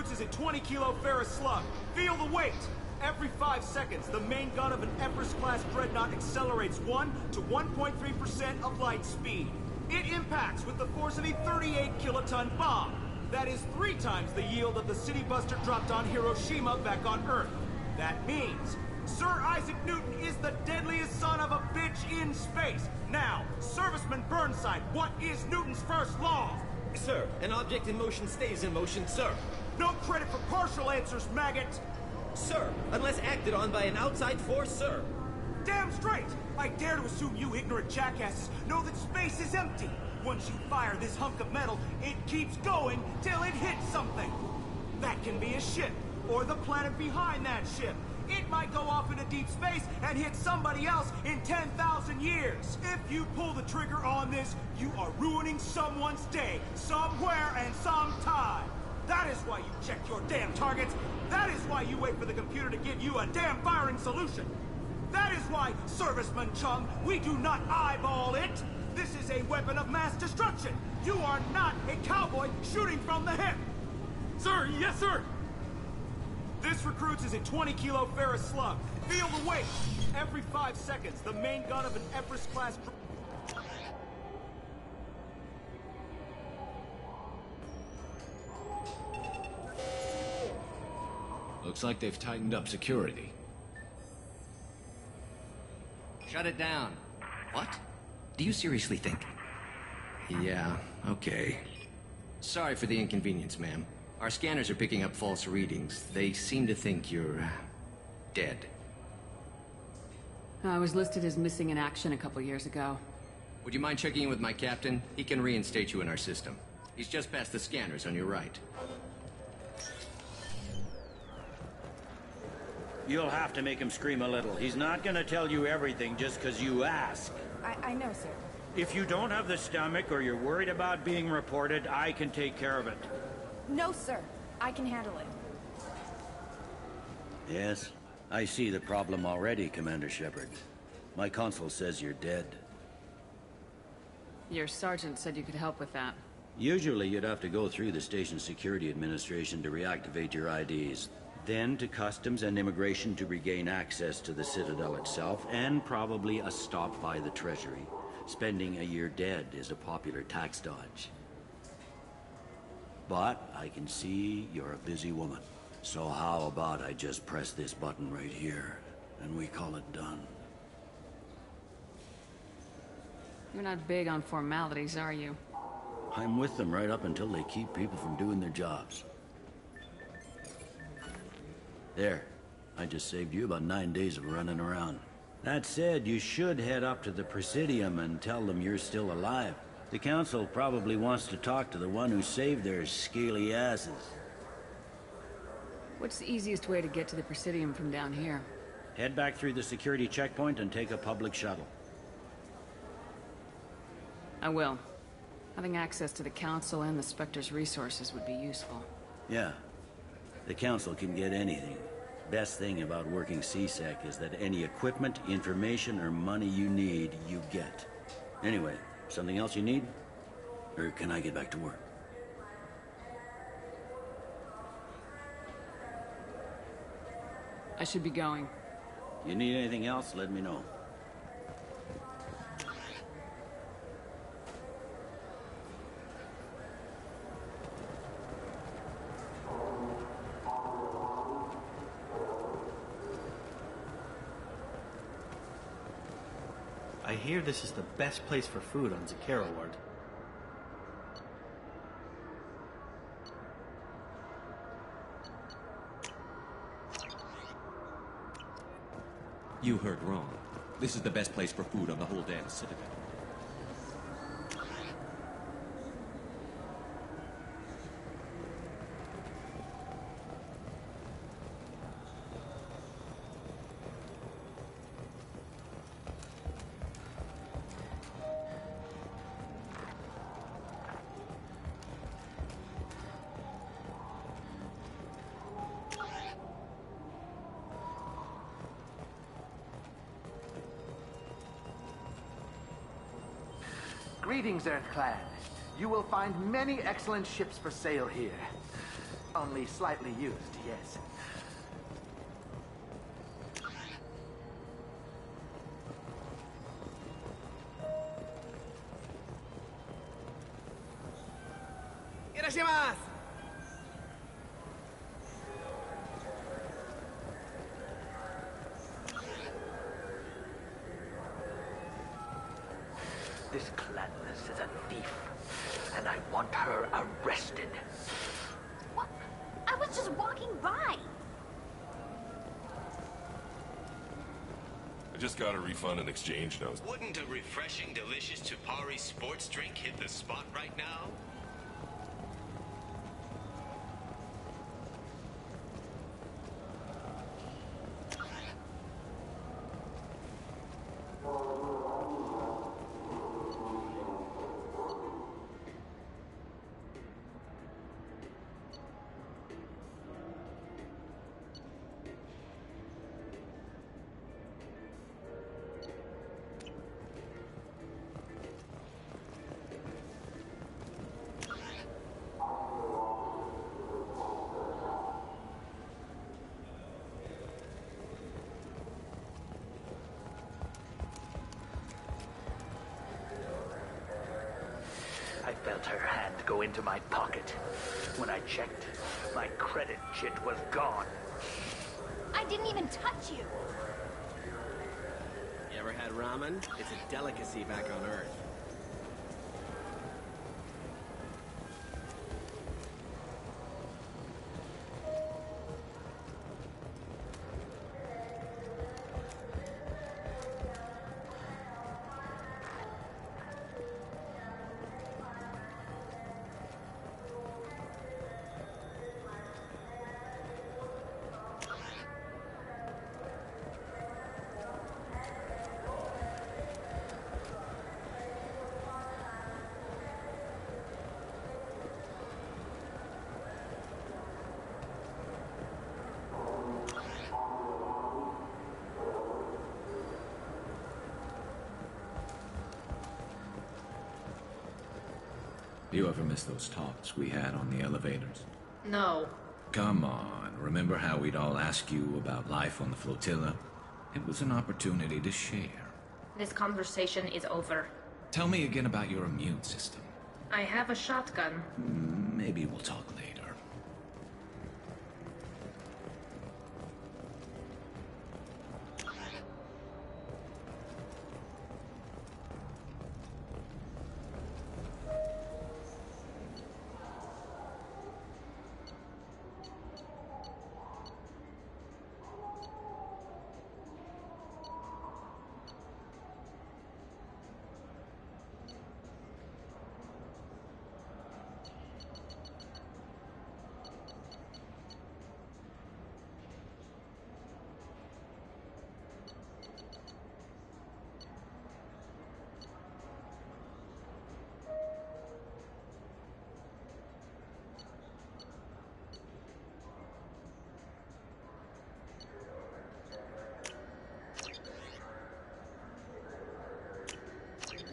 recruits is a 20-kilo Ferris slug. Feel the weight! Every 5 seconds, the main gun of an Everest-class dreadnought accelerates 1 to 1.3% of light speed. It impacts with the force of a 38-kiloton bomb. That is 3 times the yield of the City Buster dropped on Hiroshima back on Earth. That means Sir Isaac Newton is the deadliest son of a bitch in space. Now, Serviceman Burnside, what is Newton's first law? Sir, an object in motion stays in motion, sir. No credit for partial answers, maggot! Sir, unless acted on by an outside force, sir. Damn straight! I dare to assume you ignorant jackasses know that space is empty. Once you fire this hunk of metal, it keeps going till it hits something. That can be a ship, or the planet behind that ship. It might go off into deep space and hit somebody else in 10,000 years. If you pull the trigger on this, you are ruining someone's day, somewhere and sometime. That is why you check your damn targets. That is why you wait for the computer to give you a damn firing solution. That is why, Serviceman Chung, we do not eyeball it. This is a weapon of mass destruction. You are not a cowboy shooting from the hip. Sir, yes, sir. This recruits is a 20-kilo Ferris slug. Feel the weight. Every 5 seconds, the main gun of an Everest-class... Looks like they've tightened up security. Shut it down. What? Do you seriously think? Yeah, okay. Sorry for the inconvenience, ma'am. Our scanners are picking up false readings. They seem to think you're... dead. I was listed as missing in action a couple years ago. Would you mind checking in with my captain? He can reinstate you in our system. He's just past the scanners on your right. You'll have to make him scream a little. He's not gonna tell you everything just because you ask. I know, sir. If you don't have the stomach or you're worried about being reported, I can take care of it. No, sir. I can handle it. Yes, I see the problem already, Commander Shepard. My consul says you're dead. Your sergeant said you could help with that. Usually you'd have to go through the Station Security Administration to reactivate your IDs. Then to Customs and Immigration to regain access to the Citadel itself, and probably a stop by the Treasury. Spending a year dead is a popular tax dodge. But I can see you're a busy woman. So how about I just press this button right here, and we call it done? You're not big on formalities, are you? I'm with them right up until they keep people from doing their jobs. There. I just saved you about 9 days of running around. That said, you should head up to the Presidium and tell them you're still alive. The Council probably wants to talk to the one who saved their scaly asses. What's the easiest way to get to the Presidium from down here? Head back through the security checkpoint and take a public shuttle. I will. Having access to the Council and the Spectre's resources would be useful. Yeah. The Council can get anything. Best thing about working C-Sec is that any equipment, information, or money you need, you get. Anyway, something else you need? Or can I get back to work? I should be going. You need anything else, let me know. I hear this is the best place for food on Zakera Ward. You heard wrong. This is the best place for food on the whole damn Citadel. Greetings, Earth Clan. You will find many excellent ships for sale here. Only slightly used, yes. Irashimasu! This Gladness is a thief, and I want her arrested. What? I was just walking by. I just got a refund and exchange note. Wouldn't a refreshing, delicious Chupari sports drink hit the spot right now? I felt her hand go into my pocket. When I checked, my credit chit was gone. I didn't even touch you. You ever had ramen? It's a delicacy back on Earth. You ever miss those talks we had on the elevators? No. Come on, remember how we'd all ask you about life on the flotilla? It was an opportunity to share. This conversation is over. Tell me again about your immune system. I have a shotgun. Maybe we'll talk later.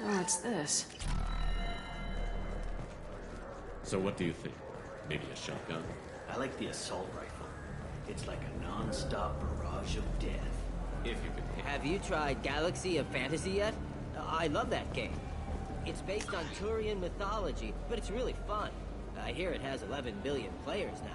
What's this? So what do you think? Maybe a shotgun? I like the assault rifle. It's like a non-stop barrage of death. If you can hit. Have you tried Galaxy of Fantasy yet? I love that game. It's based on Turian mythology, but it's really fun. I hear it has 11 billion players now.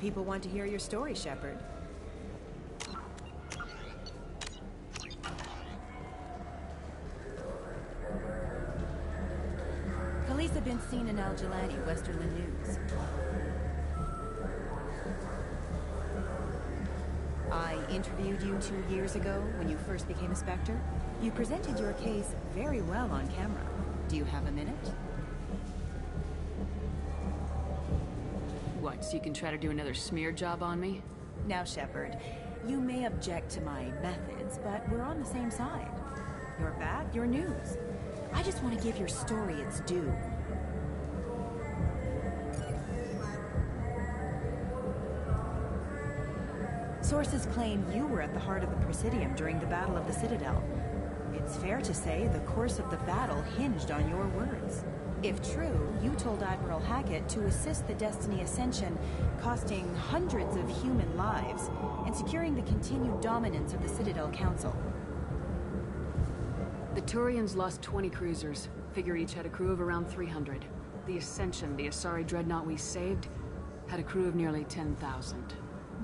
People want to hear your story, Shepard. Police have been seen in Al Jalani, Westerland News. I interviewed you 2 years ago when you first became a Spectre. You presented your case very well on camera. Do you have a minute? So you can try to do another smear job on me? Now, Shepard, you may object to my methods, but we're on the same side. Your fact, your news. I just want to give your story its due. Sources claim you were at the heart of the Presidium during the Battle of the Citadel. It's fair to say the course of the battle hinged on your words. If true, you told Admiral Hackett to assist the Destiny Ascension, costing hundreds of human lives, and securing the continued dominance of the Citadel Council. The Turians lost 20 cruisers. Figure each had a crew of around 300. The Ascension, the Asari dreadnought we saved, had a crew of nearly 10,000.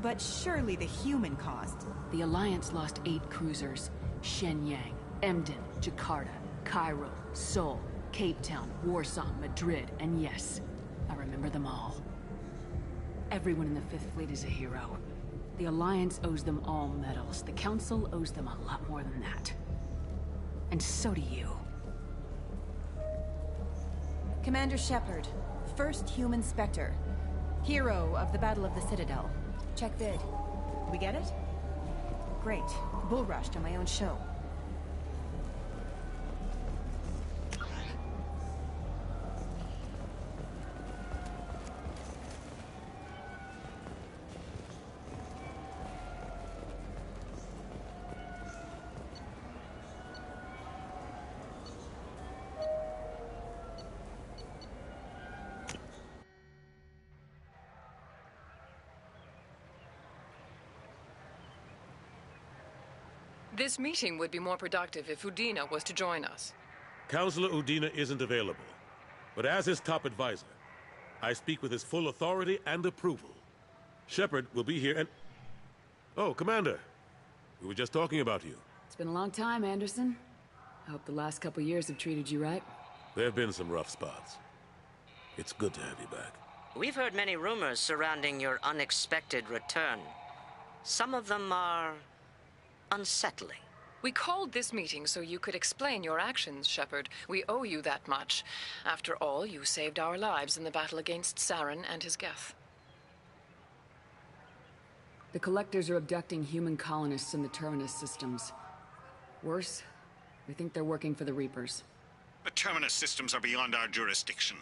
But surely the human cost. The Alliance lost 8 cruisers. Shenyang, Emden, Jakarta, Cairo, Seoul, Cape Town, Warsaw, Madrid, and yes, I remember them all. Everyone in the Fifth Fleet is a hero. The Alliance owes them all medals. The Council owes them a lot more than that. And so do you. Commander Shepard, first human Spectre. Hero of the Battle of the Citadel. Check vid. We get it? Great. Bull rushed on my own show. This meeting would be more productive if Udina was to join us. Counselor Udina isn't available, but as his top advisor, I speak with his full authority and approval. Shepard will be here and... Oh, Commander. We were just talking about you. It's been a long time, Anderson. I hope the last couple years have treated you right. There have been some rough spots. It's good to have you back. We've heard many rumors surrounding your unexpected return. Some of them are... unsettling. We called this meeting so you could explain your actions, Shepard. We owe you that much. After all, you saved our lives in the battle against Saren and his Geth. The Collectors are abducting human colonists in the Terminus systems. Worse, we think they're working for the Reapers. The Terminus systems are beyond our jurisdiction.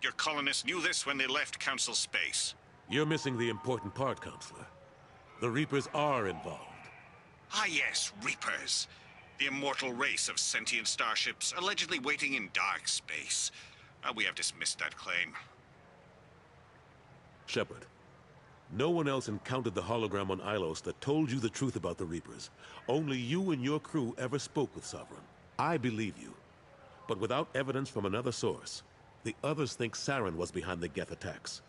Your colonists knew this when they left Council space. You're missing the important part, Counselor. The Reapers are involved. Ah yes, Reapers. The immortal race of sentient starships allegedly waiting in dark space. We have dismissed that claim. Shepard, no one else encountered the hologram on Ilos that told you the truth about the Reapers. Only you and your crew ever spoke with Sovereign. I believe you. But without evidence from another source, the others think Saren was behind the Geth attacks.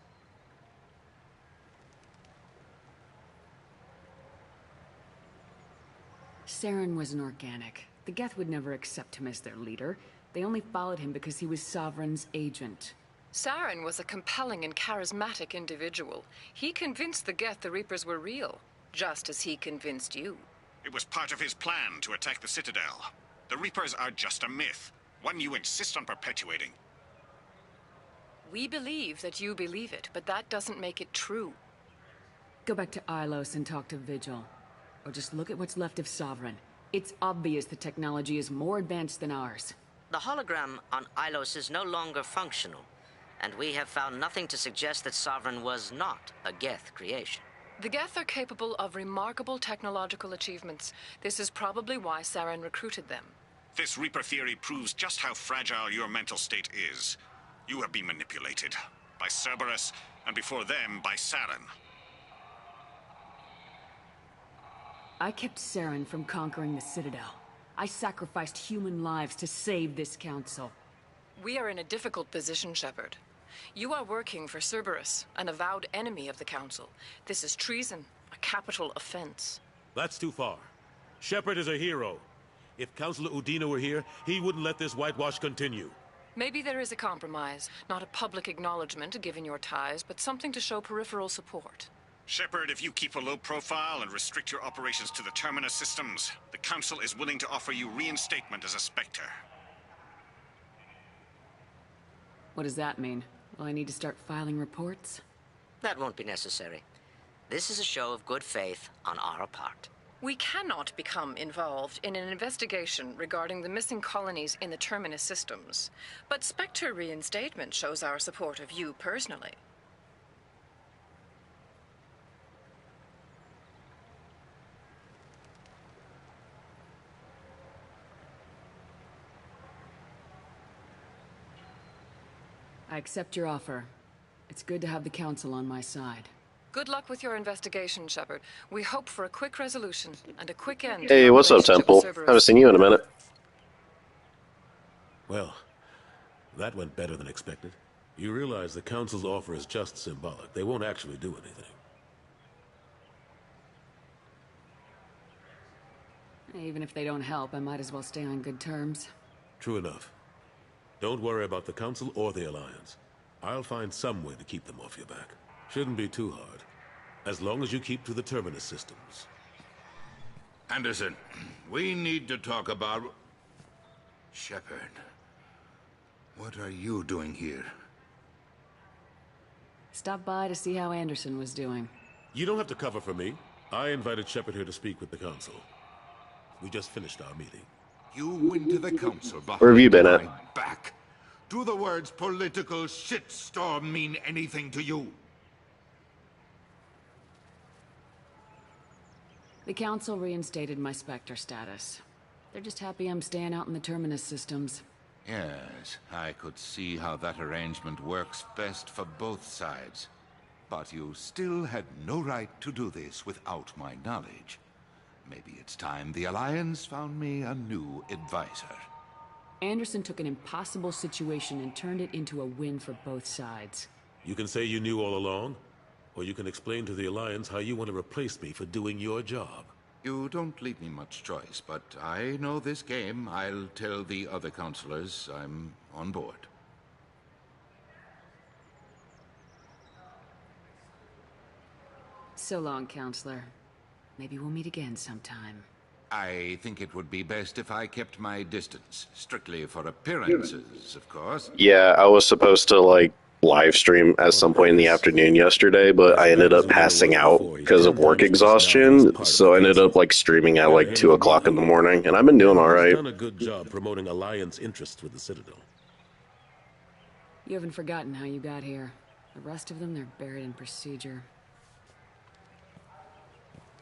Saren was an organic. The Geth would never accept him as their leader. They only followed him because he was Sovereign's agent. Saren was a compelling and charismatic individual. He convinced the Geth the Reapers were real, just as he convinced you. It was part of his plan to attack the Citadel. The Reapers are just a myth, one you insist on perpetuating. We believe that you believe it, but that doesn't make it true. Go back to Ilos and talk to Vigil. Or just look at what's left of Sovereign. It's obvious the technology is more advanced than ours. The hologram on Ilos is no longer functional, and we have found nothing to suggest that Sovereign was not a Geth creation. The Geth are capable of remarkable technological achievements. This is probably why Saren recruited them. This Reaper theory proves just how fragile your mental state is. You have been manipulated. By Cerberus, and before them, by Saren. I kept Saren from conquering the Citadel. I sacrificed human lives to save this council. We are in a difficult position, Shepard. You are working for Cerberus, an avowed enemy of the Council. This is treason, a capital offense. That's too far. Shepard is a hero. If Counselor Udina were here, he wouldn't let this whitewash continue. Maybe there is a compromise. Not a public acknowledgement given your ties, but something to show peripheral support. Shepard, if you keep a low profile and restrict your operations to the Terminus systems, the Council is willing to offer you reinstatement as a Spectre. What does that mean? Will I need to start filing reports? That won't be necessary. This is a show of good faith on our part. We cannot become involved in an investigation regarding the missing colonies in the Terminus systems, but Spectre reinstatement shows our support of you personally. I accept your offer. It's good to have the Council on my side. Good luck with your investigation, Shepard. We hope for a quick resolution and a quick end. Hey, what's up, Temple? Haven't seen you in a minute. Well, that went better than expected. You realize the Council's offer is just symbolic. They won't actually do anything. Even if they don't help, I might as well stay on good terms. True enough. Don't worry about the Council or the Alliance. I'll find some way to keep them off your back. Shouldn't be too hard. As long as you keep to the Terminus systems. Anderson, we need to talk about... Shepard. What are you doing here? Stopped by to see how Anderson was doing. You don't have to cover for me. I invited Shepard here to speak with the Council. We just finished our meeting. You went to the Council behind Where have you been at? my back. Do the words political shitstorm mean anything to you? The Council reinstated my Spectre status. They're just happy I'm staying out in the Terminus systems. Yes, I could see how that arrangement works best for both sides. But you still had no right to do this without my knowledge. Maybe it's time the Alliance found me a new advisor. Anderson took an impossible situation and turned it into a win for both sides. You can say you knew all along, or you can explain to the Alliance how you want to replace me for doing your job. You don't leave me much choice, but I know this game. I'll tell the other counselors I'm on board. So long, Counselor. Maybe we'll meet again sometime. I think it would be best if I kept my distance. Strictly for appearances, of course. Yeah, I was supposed to, like, live stream at some point in the afternoon yesterday, but I ended up passing out because of work exhaustion, so I ended up, like, streaming at, like, 2 o'clock in the morning, and I've been doing alright. You've done a good job promoting Alliance interests with the Citadel. You haven't forgotten how you got here. The rest of them, they're buried in procedure.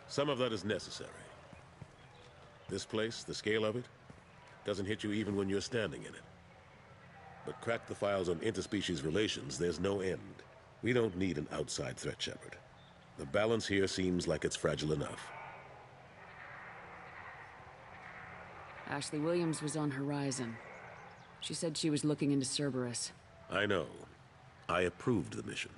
Some of that is necessary. This place, the scale of it, doesn't hit you even when you're standing in it. But crack the files on interspecies relations, there's no end. We don't need an outside threat, Shepard. The balance here seems like it's fragile enough. Ashley Williams was on Horizon. She said she was looking into Cerberus. I know. I approved the mission.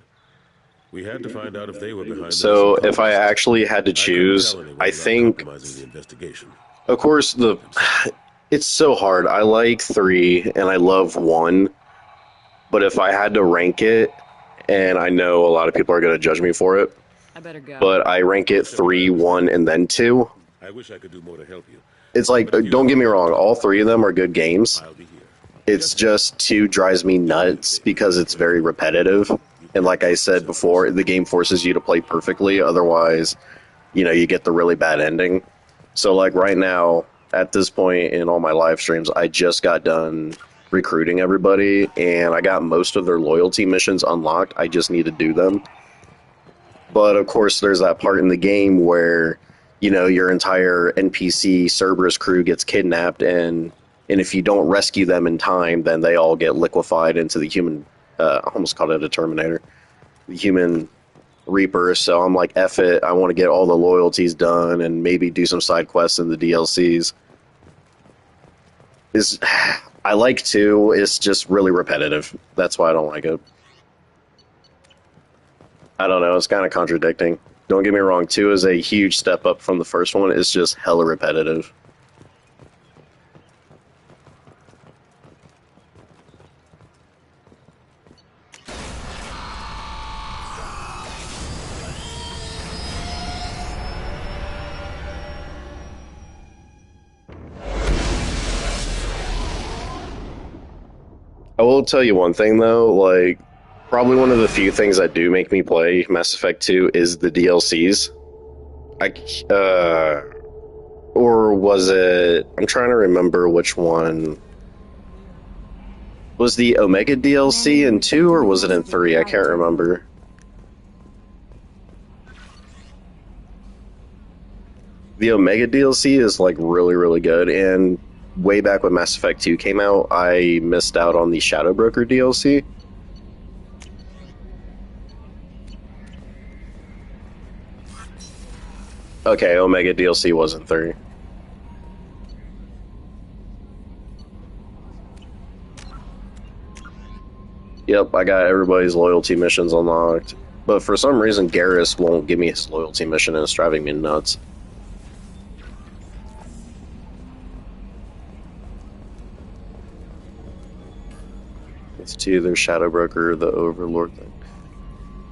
We had to find out if they were behind. So if I actually had to choose, I think, the investigation. Of course, it's so hard. I like 3 and I love 1, but if I had to rank it, and I know a lot of people are going to judge me for it, I better go. But I rank it 3, 1, and then 2. I wish I could do more to help you. It's like, don't get me wrong, all 3 of them are good games. It's just 2 drives me nuts because it's very repetitive. And like I said before, the game forces you to play perfectly, otherwise, you know, you get the really bad ending. So like right now, at this point in all my live streams, I just got done recruiting everybody, and I got most of their loyalty missions unlocked. I just need to do them. But of course, there's that part in the game where, you know, your entire NPC Cerberus crew gets kidnapped, and if you don't rescue them in time, then they all get liquefied into the human... I almost called it a Terminator. The human Reaper, so I'm like, F it, I want to get all the loyalties done and maybe do some side quests in the DLCs. I like 2, it's just really repetitive. That's why I don't like it. I don't know, it's kind of contradicting. Don't get me wrong, 2 is a huge step up from the first one, it's just hella repetitive. I will tell you one thing though, like, Probably one of the few things that do make me play Mass Effect 2 is the DLCs. Or was it... I'm trying to remember which one. Was the Omega DLC in 2 or was it in 3? I can't remember. The Omega DLC is like really, really good, and way back when Mass Effect 2 came out, I missed out on the Shadow Broker DLC. Okay, Omega DLC wasn't 3. Yep, I got everybody's loyalty missions unlocked. But for some reason, Garrus won't give me his loyalty mission, and it's driving me nuts. It's 2, there's Shadow Broker, the Overlord thing.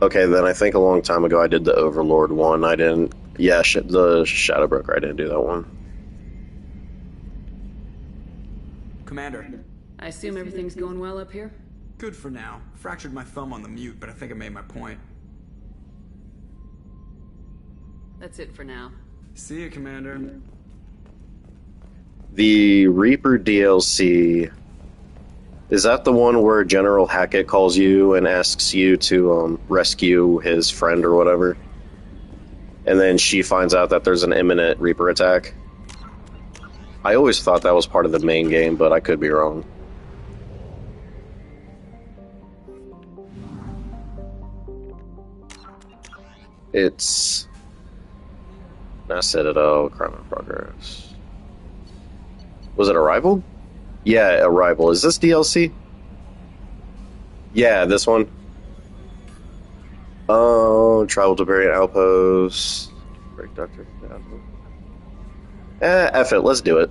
Okay, then I think a long time ago I did the Overlord one. I didn't... Yeah, the Shadow Broker, I didn't do that one. Commander. I assume everything's going well up here? Good for now. Fractured my thumb on the mute, but I think I made my point. That's it for now. See you, Commander. The Reaper DLC... Is that the one where General Hackett calls you and asks you to rescue his friend or whatever? And then she finds out that there's an imminent Reaper attack? I always thought that was part of the main game, but I could be wrong. It's... Not Citadel, Crime in Progress. Was it Arrival? Yeah, Arrival. Is this DLC? Yeah, this one. Oh, travel to Variant Outpost. Break Doctor. F it, let's do it.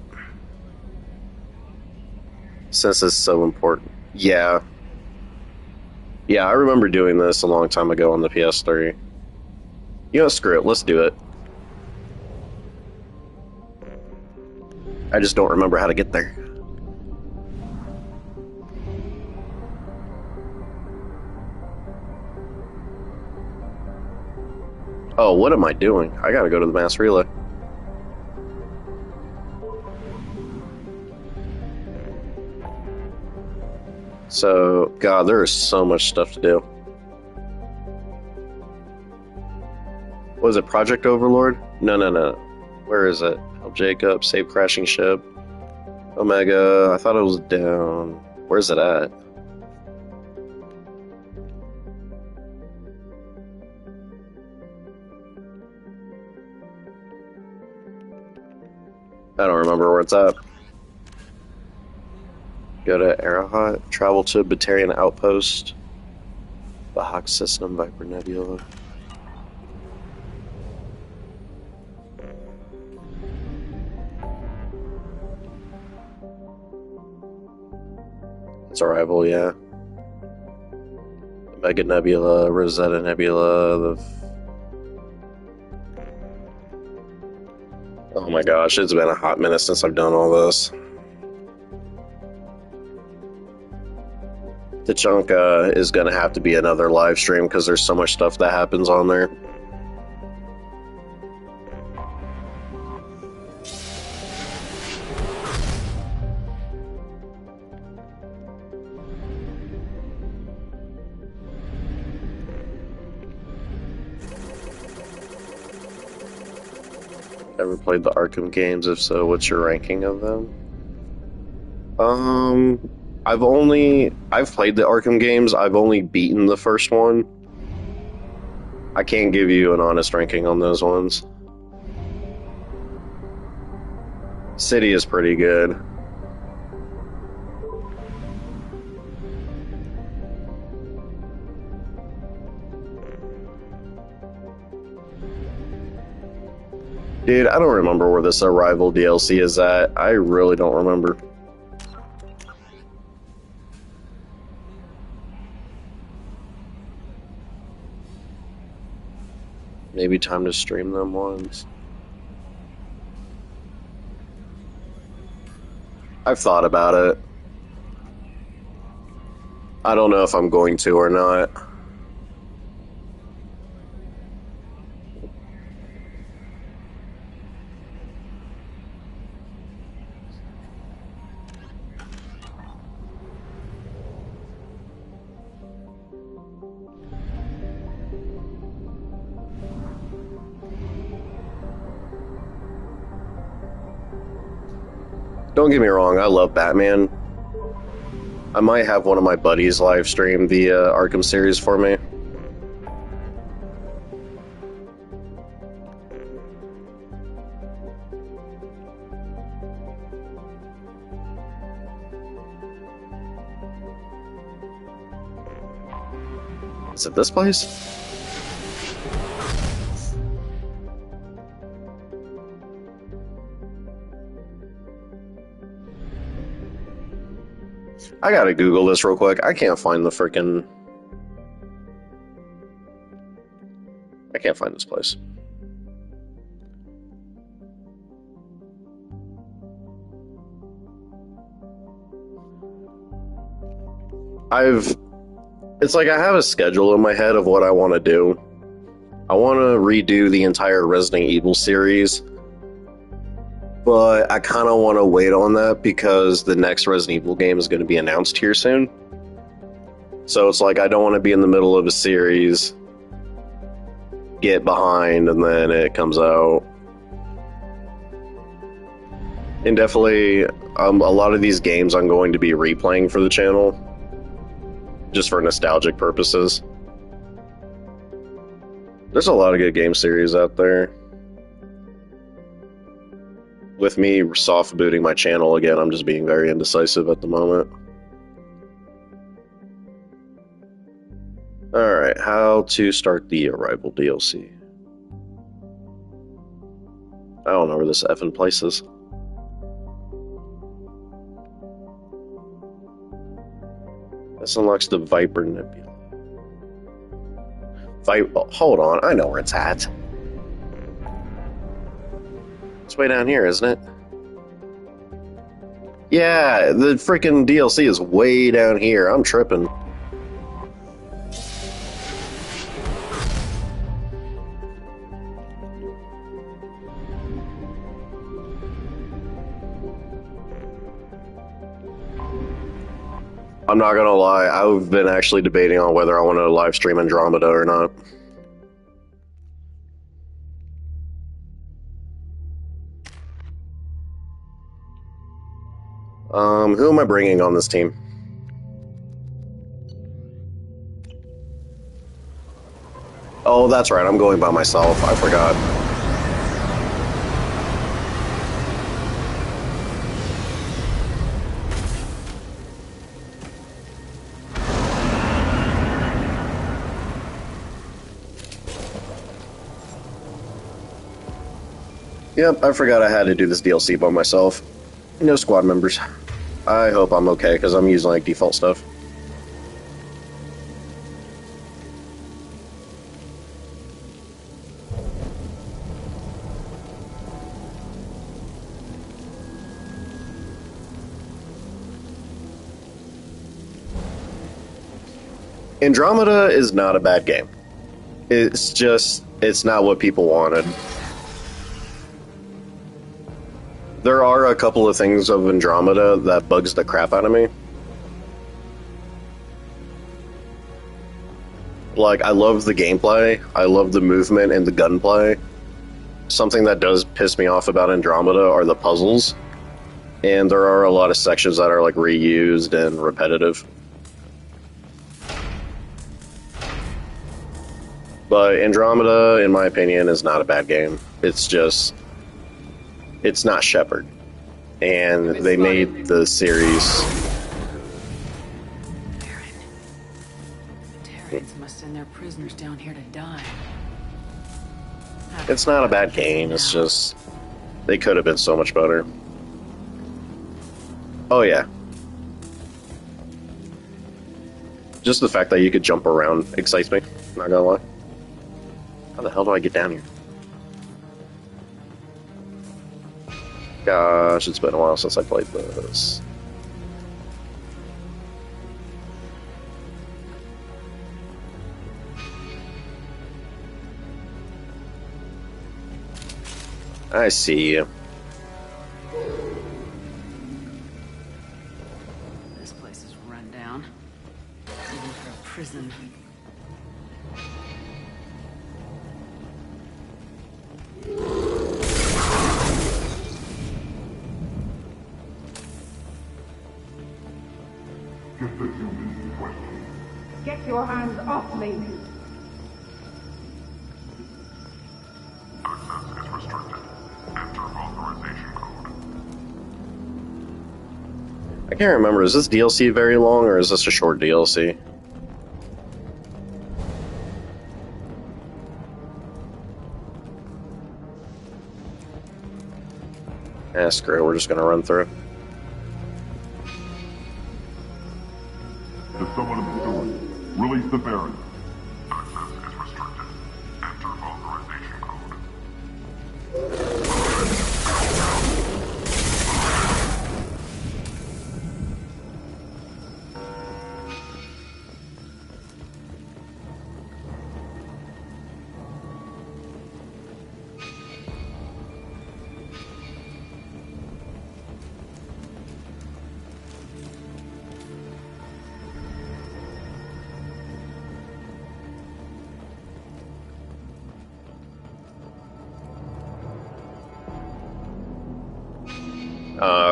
Since it's so important. Yeah. Yeah, I remember doing this a long time ago on the PS3. You know, screw it, let's do it. I just don't remember how to get there. Oh, what am I doing? I gotta go to the mass relay. So, God, there is so much stuff to do. Was it Project Overlord? No. Where is it? Help Jacob, save crashing ship. Omega, I thought it was down. Where's it at? I don't remember where it's at. Go to Arahat, travel to Batarian Outpost, the Hawk System, Viper Nebula. It's Arrival, yeah. Mega Nebula, Rosetta Nebula, Oh my gosh, it's been a hot minute since I've done all this. Tachanka is going to have to be another live stream because there's so much stuff that happens on there. Ever played the Arkham games? If so, what's your ranking of them? I've played the Arkham games. I've only beaten the first one. I can't give you an honest ranking on those ones. City is pretty good. Dude, I don't remember where this Arrival DLC is at. I really don't remember. Maybe time to stream them once. I've thought about it. I don't know if I'm going to or not. Don't get me wrong, I love Batman. I might have one of my buddies live stream the Arkham series for me. Is it this place? I gotta Google this real quick. I can't find the frickin'... I can't find this place. It's like I have a schedule in my head of what I want to do. I want to redo the entire Resident Evil series. But I kind of want to wait on that because the next Resident Evil game is going to be announced here soon. So it's like I don't want to be in the middle of a series, get behind, and then it comes out. And definitely, a lot of these games I'm going to be replaying for the channel, just for nostalgic purposes. There's a lot of good game series out there. With me soft booting my channel again, I'm just being very indecisive at the moment. Alright, how to start the Arrival DLC. I don't know where this effing place is. This unlocks the Viper Nebula. Hold on, I know where it's at. It's way down here, isn't it? Yeah, the freaking DLC is way down here. I'm tripping. I'm not gonna lie, I've been actually debating on whether I want to live stream Andromeda or not. Who am I bringing on this team? Oh, that's right, I'm going by myself. I forgot. Yep, I forgot I had to do this DLC by myself. No squad members. I hope I'm okay, because I'm using, like, default stuff. Andromeda is not a bad game. It's just, it's not what people wanted. There are a couple of things of Andromeda that bugs the crap out of me. Like, I love the gameplay, I love the movement and the gunplay. Something that does piss me off about Andromeda are the puzzles. And there are a lot of sections that are, like, reused and repetitive. But Andromeda, in my opinion, is not a bad game. It's just... it's not Shepard. And they made the series... Terrans must send their prisoners down here to die. It's not a bad game, it's just... they could have been so much better. Oh yeah. Just the fact that you could jump around excites me, not gonna lie. How the hell do I get down here? Gosh, it's been a while since I played this. I see you. This place is run down. Even for a prison. Get your hands off me! Access is restricted. Enter authorization code. I can't remember, is this DLC very long or is this a short DLC? Eh, screw it, we're just gonna run through. To summon the steward, release the Baron. Access is restricted. Enter authorization code.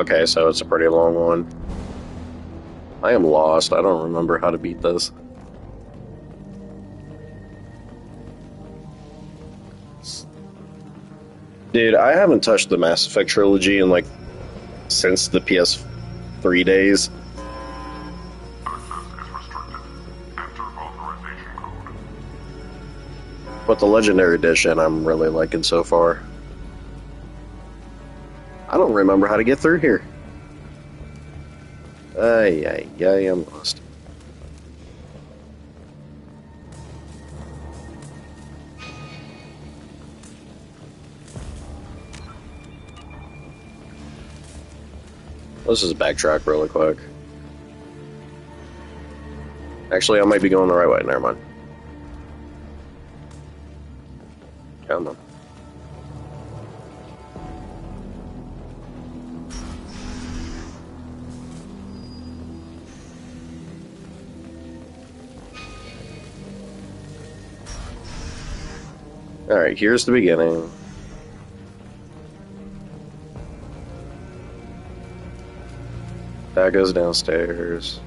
Okay, so it's a pretty long one. I am lost. I don't remember how to beat this. Dude, I haven't touched the Mass Effect trilogy in like since the PS3 days. But the Legendary Edition I'm really liking so far. I don't remember how to get through here. I'm lost. Let's just backtrack really quick. Actually, I might be going the right way. Never mind. Come on. Alright, here's the beginning. That goes downstairs.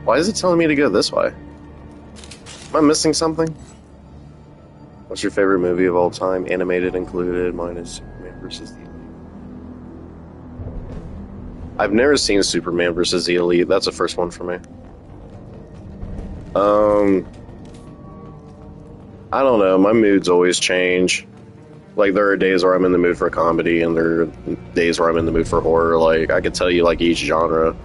Why is it telling me to go this way? Am I missing something? What's your favorite movie of all time? Animated included. Mine is Superman vs. the Elite. I've never seen Superman vs. the Elite. That's the first one for me. I don't know. My moods always change. Like, there are days where I'm in the mood for comedy, and there are days where I'm in the mood for horror. Like, I could tell you, like, each genre.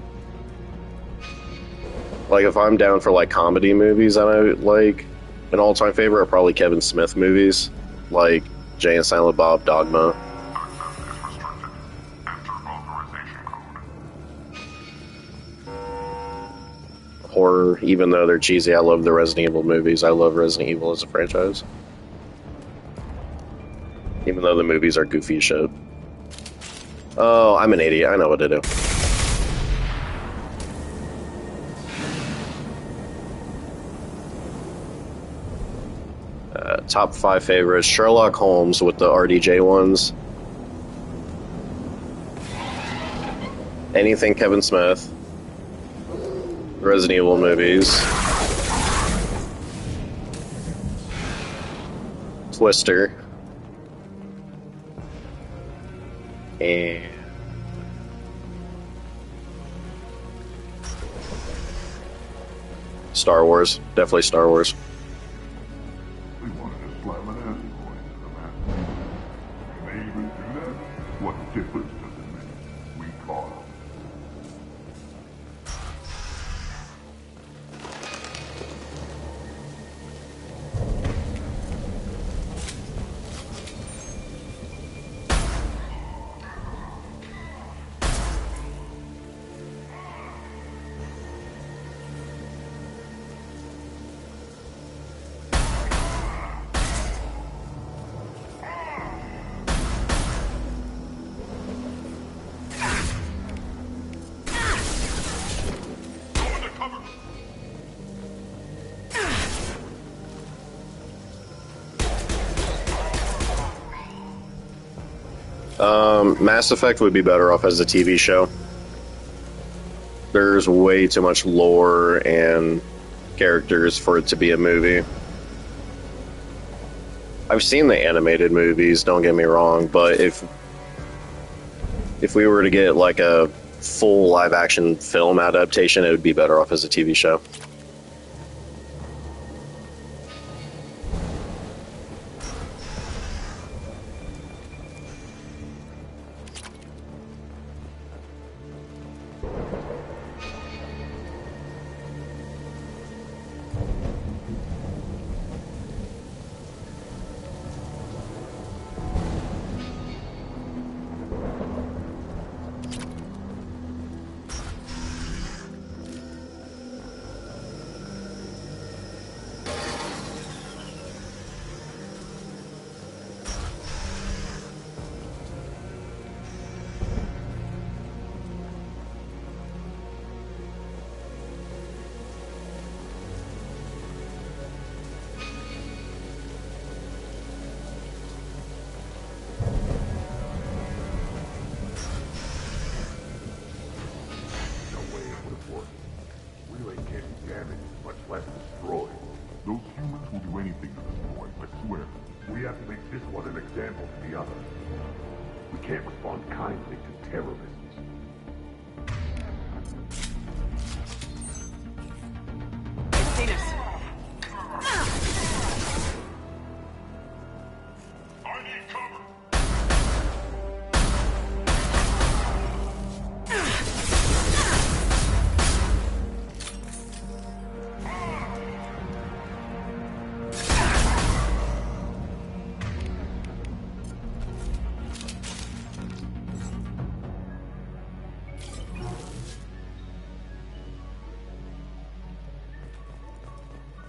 Like, if I'm down for, like, comedy movies that I like, an all-time favorite are probably Kevin Smith movies, like Jay and Silent Bob, Dogma. Horror, even though they're cheesy, I love the Resident Evil movies. I love Resident Evil as a franchise. Even though the movies are goofy as shit. Oh, I'm an idiot. I know what to do. Top 5 favorites. Sherlock Holmes with the RDJ ones. Anything Kevin Smith. Resident Evil movies. Twister. And Star Wars. Definitely Star Wars. They wanted to slam an acid boy into the map. Mass Effect would be better off as a TV show. There's way too much lore and characters for it to be a movie. I've seen the animated movies, don't get me wrong, but if we were to get like a full live-action film adaptation, it would be better off as a TV show.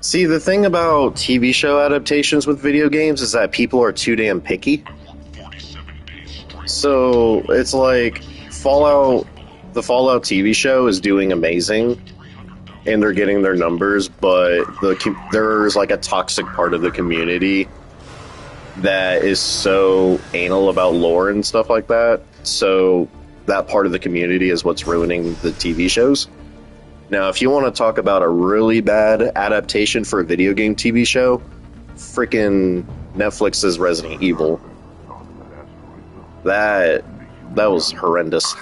See, the thing about TV show adaptations with video games is that people are too damn picky. So it's like Fallout, the Fallout TV show is doing amazing, and they're getting their numbers, but there's like a toxic part of the community that is so anal about lore and stuff like that. So that part of the community is what's ruining the TV shows. Now, if you want to talk about a really bad adaptation for a video game TV show, freaking Netflix's Resident Evil. That was horrendous.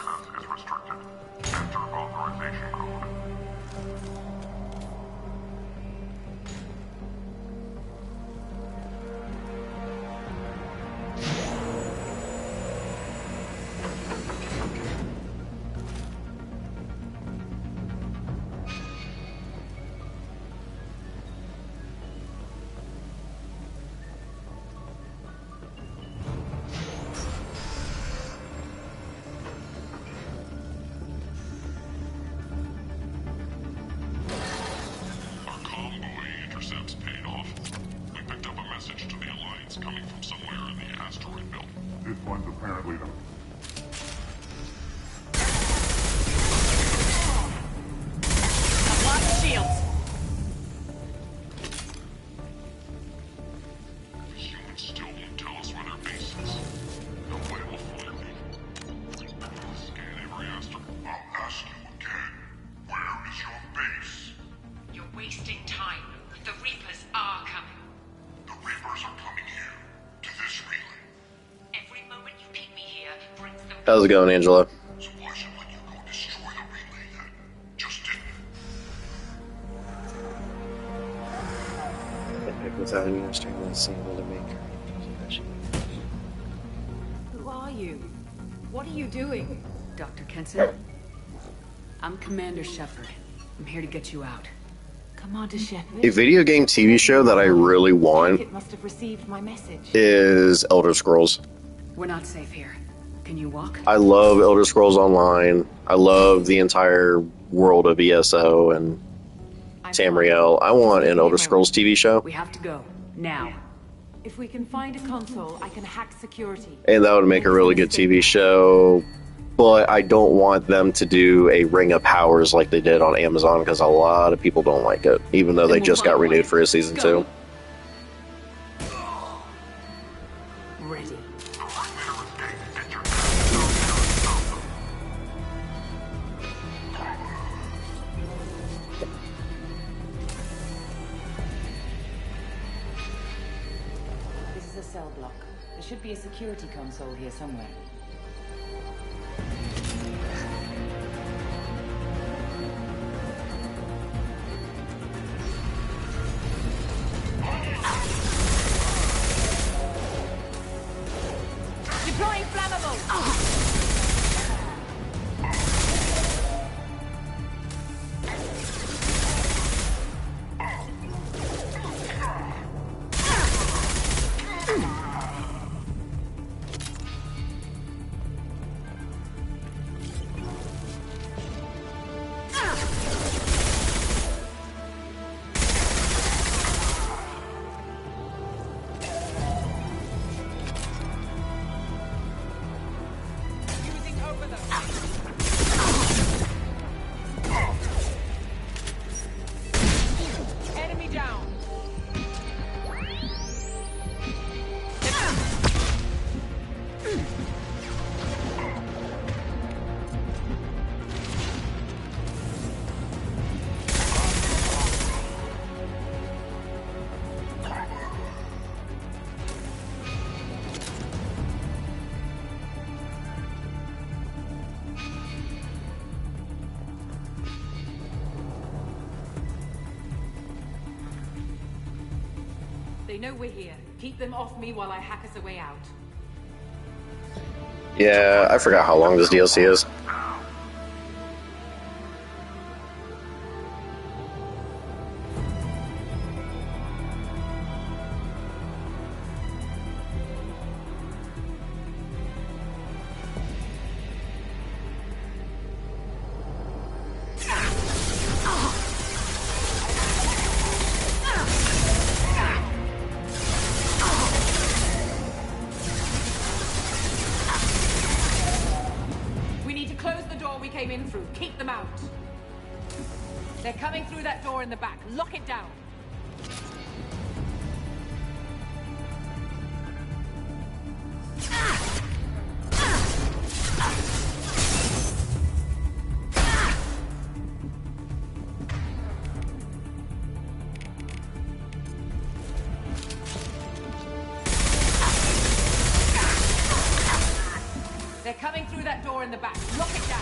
How's it going, Angela? Without any external signal to make. Who are you? What are you doing? Dr. Kenson? I'm Commander Shepard. I'm here to get you out. Come on to Shepard. A video game TV show that I really want It must have received my message. is Elder Scrolls. We're not safe here. Can you walk? I love Elder Scrolls Online. I love the entire world of ESO and Tamriel. I want an Elder Scrolls TV show. We have to go. Now. If we can find a console, I can hack security. And that would make a really good TV show. But I don't want them to do a Ring of Powers like they did on Amazon, because a lot of people don't like it, even though they just got renewed for a season 2. Ready. cell block. There should be a security console here somewhere. Deploying flammable! They know we're here. Keep them off me while I hack us a way out. Yeah, I forgot how long this DLC is. Keep them out. They're coming through that door in the back. Lock it down. They're coming through that door in the back. Lock it down.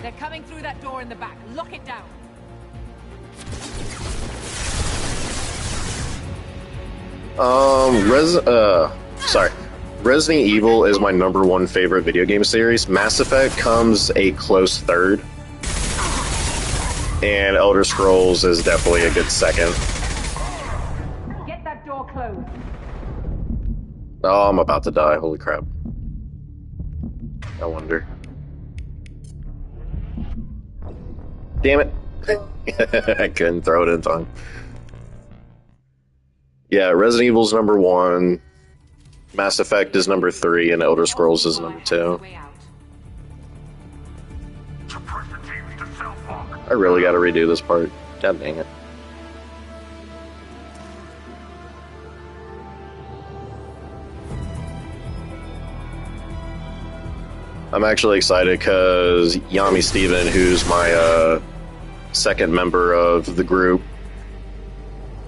They're coming through that door in the back. Lock it down. Resident Evil is my #1 favorite video game series. Mass Effect comes a close third. And Elder Scrolls is definitely a good second. Get that door closed. Oh, I'm about to die. Holy crap. I wonder. Damn it. I couldn't throw it in time. Yeah, Resident Evil's #1. Mass Effect is #3, and Elder Scrolls is #2. I really gotta redo this part. God dang it. I'm actually excited because Yami Steven, who's my second member of the group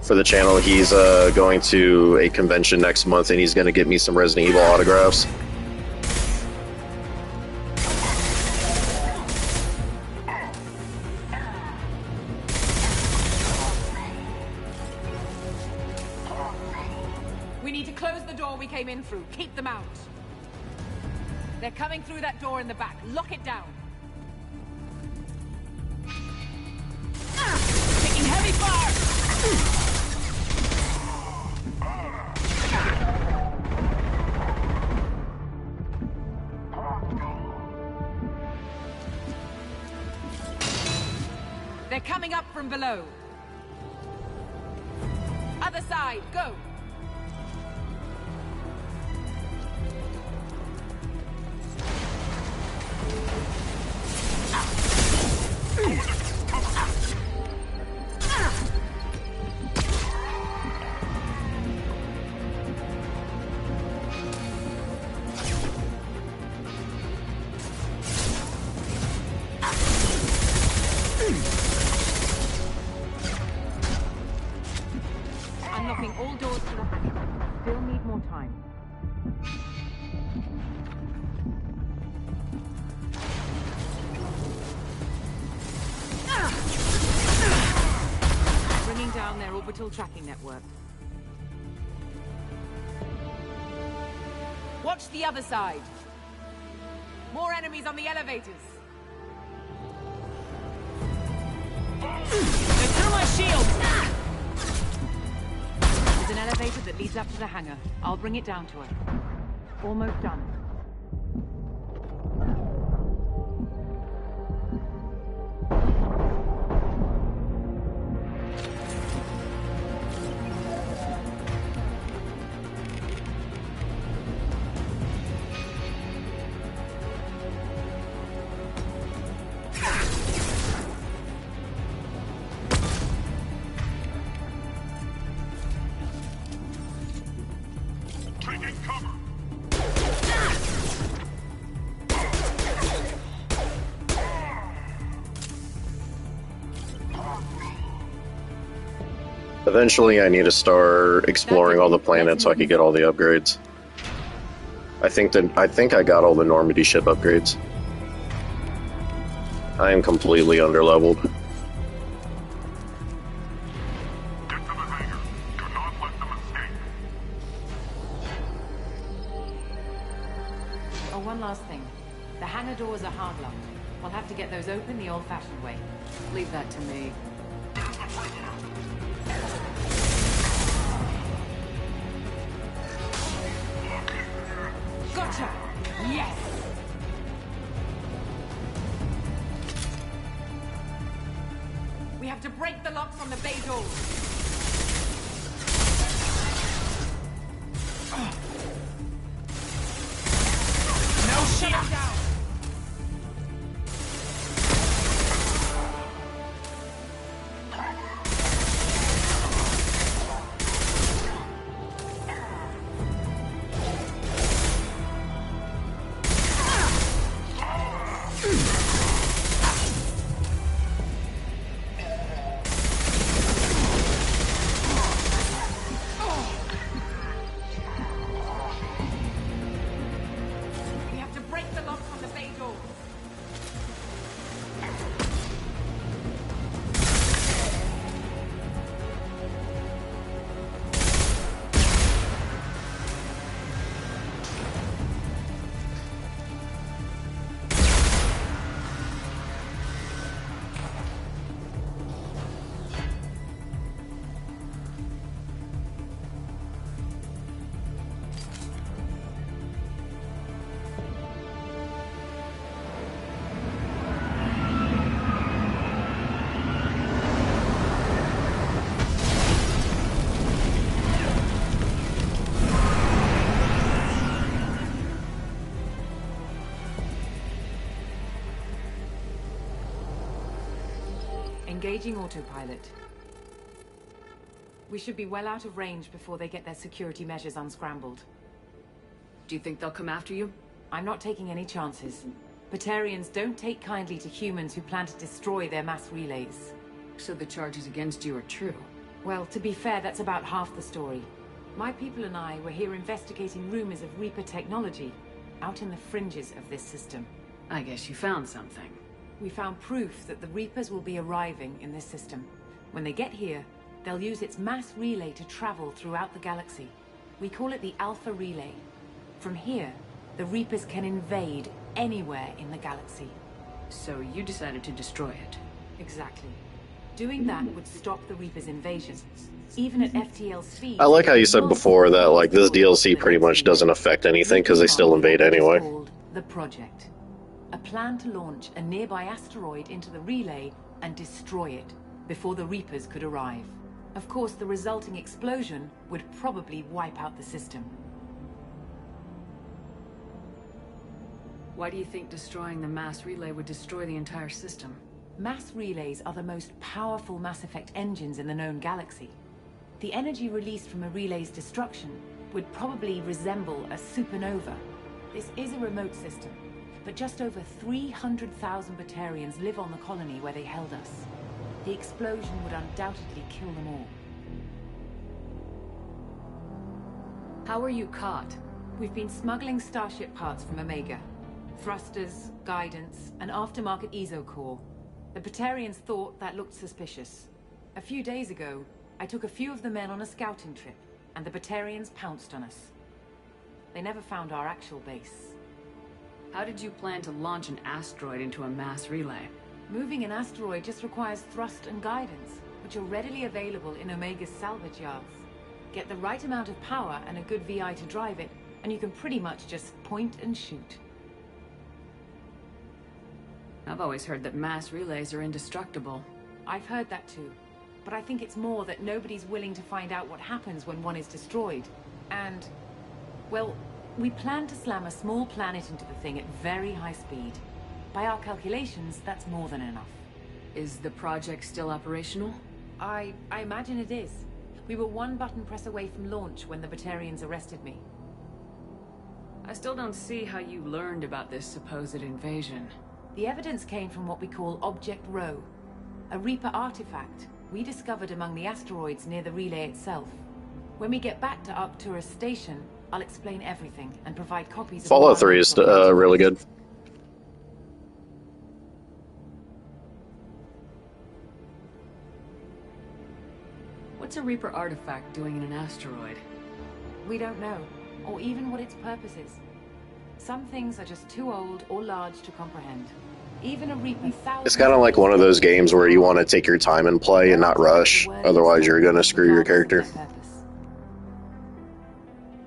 for the channel, he's going to a convention next month and he's going to get me some Resident Evil autographs. We need to close the door we came in through. Keep them out. They're coming through that door in the back. Lock it down. Taking heavy fire! They're coming up from below. Other side, go! Unlocking all doors to the hangar. Still need more time. Bringing down their orbital tracking network. Watch the other side. More enemies on the elevators. They're through my shield! There's an elevator that leads up to the hangar. I'll bring it down to her. Almost done. Eventually, I need to start exploring all the planets so I can get all the upgrades. I think I got all the Normandy ship upgrades. I am completely underleveled. Oh, one last thing. The hangar doors are hard-locked. We'll have to get those open the old-fashioned way. Leave that to me. Gotcha! Yes! We have to break the locks on the bay doors. No shit down! Engaging autopilot. We should be well out of range before they get their security measures unscrambled. Do you think they'll come after you? I'm not taking any chances. Batarians don't take kindly to humans who plan to destroy their mass relays. So the charges against you are true? Well, to be fair, that's about half the story. My people and I were here investigating rumors of Reaper technology, out in the fringes of this system. I guess you found something. We found proof that the Reapers will be arriving in this system. When they get here, they'll use its mass relay to travel throughout the galaxy. We call it the Alpha Relay. From here, the Reapers can invade anywhere in the galaxy. So you decided to destroy it? Exactly. Doing that would stop the Reapers' invasion. Even at FTL speed... I like how you said before that, like, this DLC pretty much doesn't affect anything because they still invade anyway. It's called the Project. A plan to launch a nearby asteroid into the relay and destroy it before the Reapers could arrive. Of course, the resulting explosion would probably wipe out the system. Why do you think destroying the mass relay would destroy the entire system? Mass relays are the most powerful Mass Effect engines in the known galaxy. The energy released from a relay's destruction would probably resemble a supernova. This is a remote system. but just over 300,000 Batarians live on the colony where they held us. The explosion would undoubtedly kill them all. How were you caught? We've been smuggling Starship parts from Omega. Thrusters, guidance, and aftermarket ESO core. The Batarians thought that looked suspicious. A few days ago, I took a few of the men on a scouting trip, and the Batarians pounced on us. They never found our actual base. How did you plan to launch an asteroid into a mass relay? Moving an asteroid just requires thrust and guidance, which are readily available in Omega's salvage yards. Get the right amount of power and a good VI to drive it, and you can pretty much just point and shoot. I've always heard that mass relays are indestructible. I've heard that too. But I think it's more that nobody's willing to find out what happens when one is destroyed. And, well, we plan to slam a small planet into the thing at very high speed. By our calculations, that's more than enough. Is the project still operational? I imagine it is. We were one button press away from launch when the Batarians arrested me. I still don't see how you learned about this supposed invasion. The evidence came from what we call Object Rho, a Reaper artifact we discovered among the asteroids near the relay itself. When we get back to Arcturus Station, I'll explain everything and provide copies of... Fallout 3 is really good. What's a Reaper artifact doing in an asteroid? We don't know, or even what its purpose is. Some things are just too old or large to comprehend. Even a Reaper It's kind of like one of those games where you want to take your time and play and not rush, otherwise you're going to screw your character.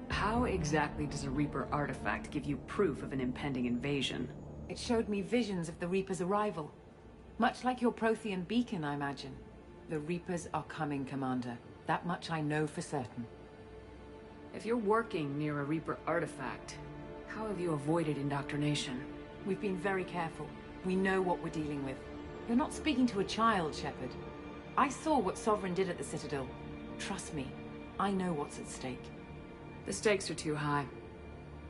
How exactly does a Reaper artifact give you proof of an impending invasion? It showed me visions of the Reaper's arrival. Much like your Prothean beacon, I imagine. The Reapers are coming, Commander. That much I know for certain. If you're working near a Reaper artifact, how have you avoided indoctrination? We've been very careful. We know what we're dealing with. You're not speaking to a child, Shepard. I saw what Sovereign did at the Citadel. Trust me, I know what's at stake. The stakes are too high.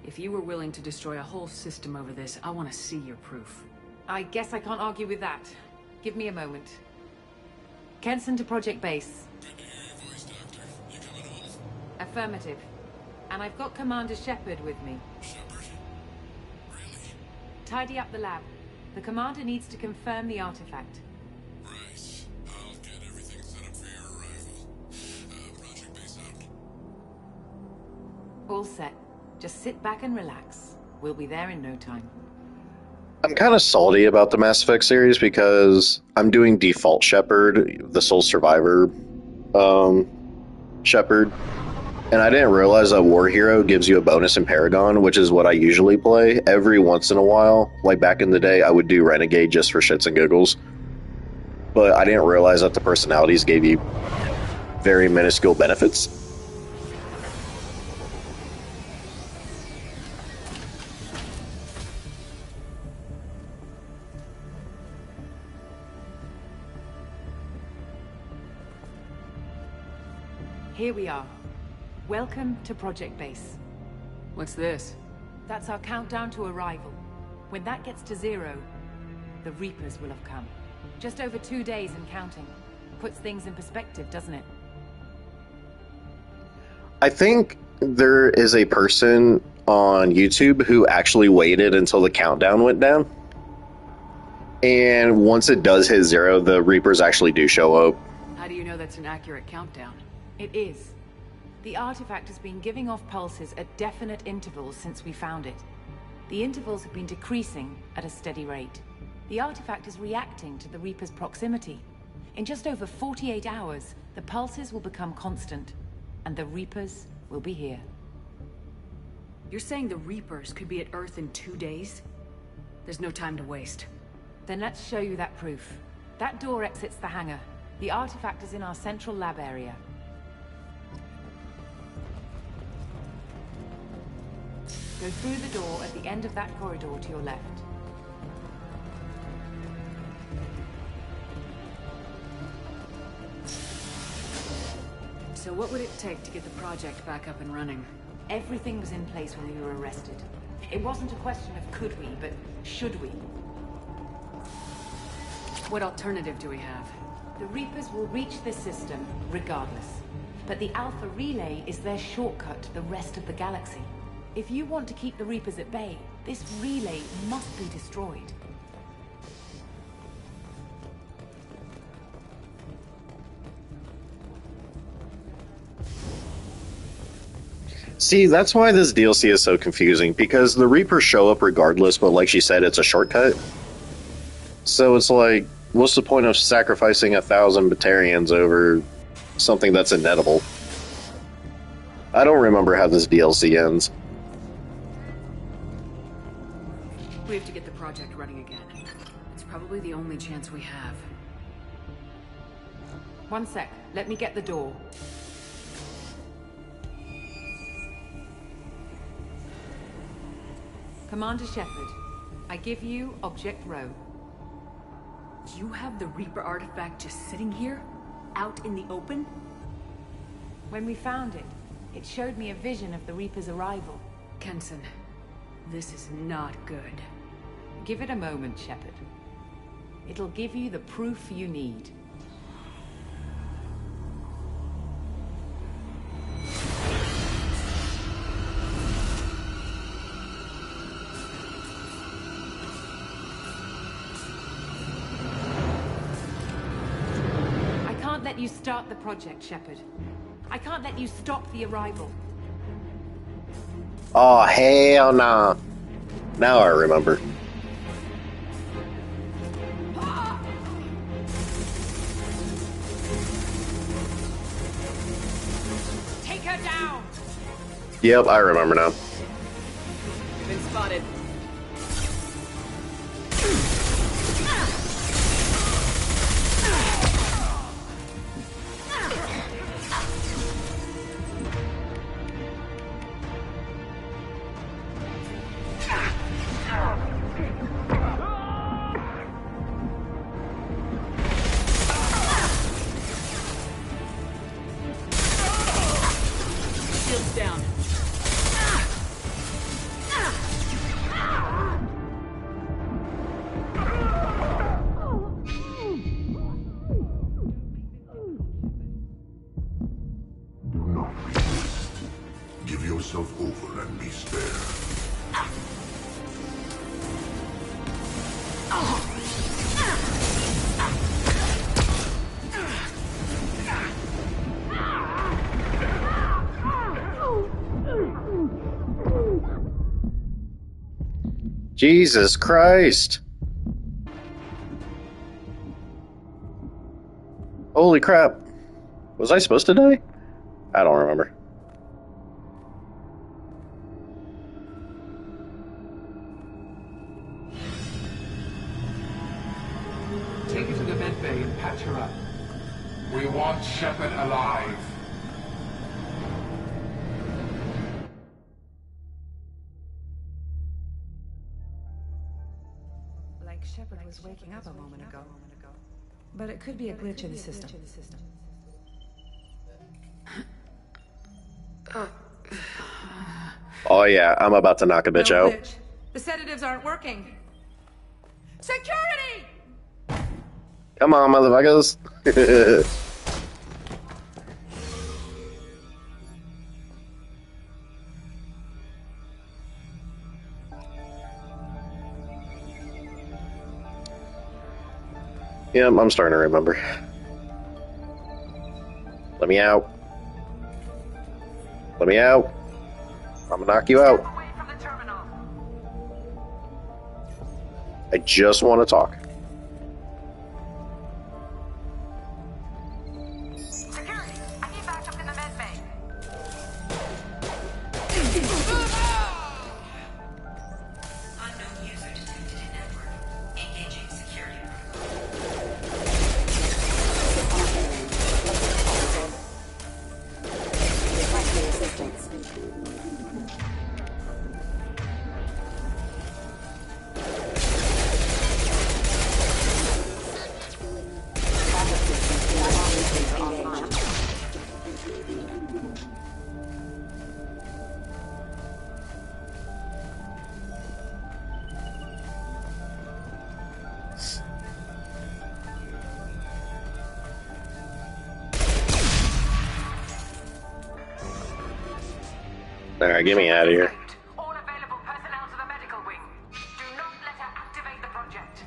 If you were willing to destroy a whole system over this, I want to see your proof. I guess I can't argue with that. Give me a moment. Kenson to Project Base. Good to hear your voice, Doctor. You coming home? Affirmative. And I've got Commander Shepard with me. Shepard? Really? Tidy up the lab. The Commander needs to confirm the artifact. Right. I'll get everything set up for your arrival. Project Base out. All set. Just sit back and relax. We'll be there in no time. I'm kind of salty about the Mass Effect series because I'm doing default Shepard, the sole survivor Shepard, and I didn't realize that War Hero gives you a bonus in Paragon, which is what I usually play. Every once in a while, like back in the day, I would do Renegade just for shits and giggles, but I didn't realize that the personalities gave you very minuscule benefits. Here we are. Welcome to Project Base. What's this? That's our countdown to arrival. When that gets to 0, the Reapers will have come. Just over 2 days and counting. Puts things in perspective, doesn't it? I think there is a person on YouTube who actually waited until the countdown went down. And once it does hit 0, the Reapers actually do show up. How do you know that's an accurate countdown? It is. The artifact has been giving off pulses at definite intervals since we found it. The intervals have been decreasing at a steady rate. The artifact is reacting to the Reaper's proximity. In just over 48 hours, the pulses will become constant, and the Reapers will be here. You're saying the Reapers could be at Earth in 2 days? There's no time to waste. Then let's show you that proof. That door exits the hangar. The artifact is in our central lab area. Go through the door at the end of that corridor to your left. So what would it take to get the project back up and running? Everything was in place when we were arrested. It wasn't a question of could we, but should we. What alternative do we have? The Reapers will reach this system regardless. But the Alpha Relay is their shortcut to the rest of the galaxy. If you want to keep the Reapers at bay, this relay must be destroyed. See, that's why this DLC is so confusing, because the Reapers show up regardless, but like she said, it's a shortcut. So it's like, what's the point of sacrificing 1,000 Batarians over something that's inedible? I don't remember how this DLC ends. We have to get the project running again. It's probably the only chance we have. One sec. Let me get the door. Commander Shepard, I give you Object Rho. You have the Reaper artifact just sitting here? Out in the open? When we found it, it showed me a vision of the Reaper's arrival. Kenson, this is not good. Give it a moment, Shepard. It'll give you the proof you need. I can't let you start the project, Shepard. I can't let you stop the arrival. Oh, hell nah. Now I remember. Take her down! Yep, I remember now. You've been spotted. Shields down. Do not resist. Give yourself over and be spared. Jesus Christ. Holy crap. Was I supposed to die? I don't remember. Take her to the med bay and patch her up. We want Shepard alive. Like Shepard was waking up a moment ago. But it could be a glitch in the system. Oh yeah, I'm about to knock a bitch out. Glitch. The sedatives aren't working. Security! Come on, motherfuckers. Yep, I'm starting to remember. Let me out. Let me out. I'm gonna knock you out. I just want to talk. Security, I need backup in the med bay. Unknown user detected in network. Engaging security. Requesting assistance. Alright, get me out of here. All available personnel to the medical wing. Do not let her activate the project.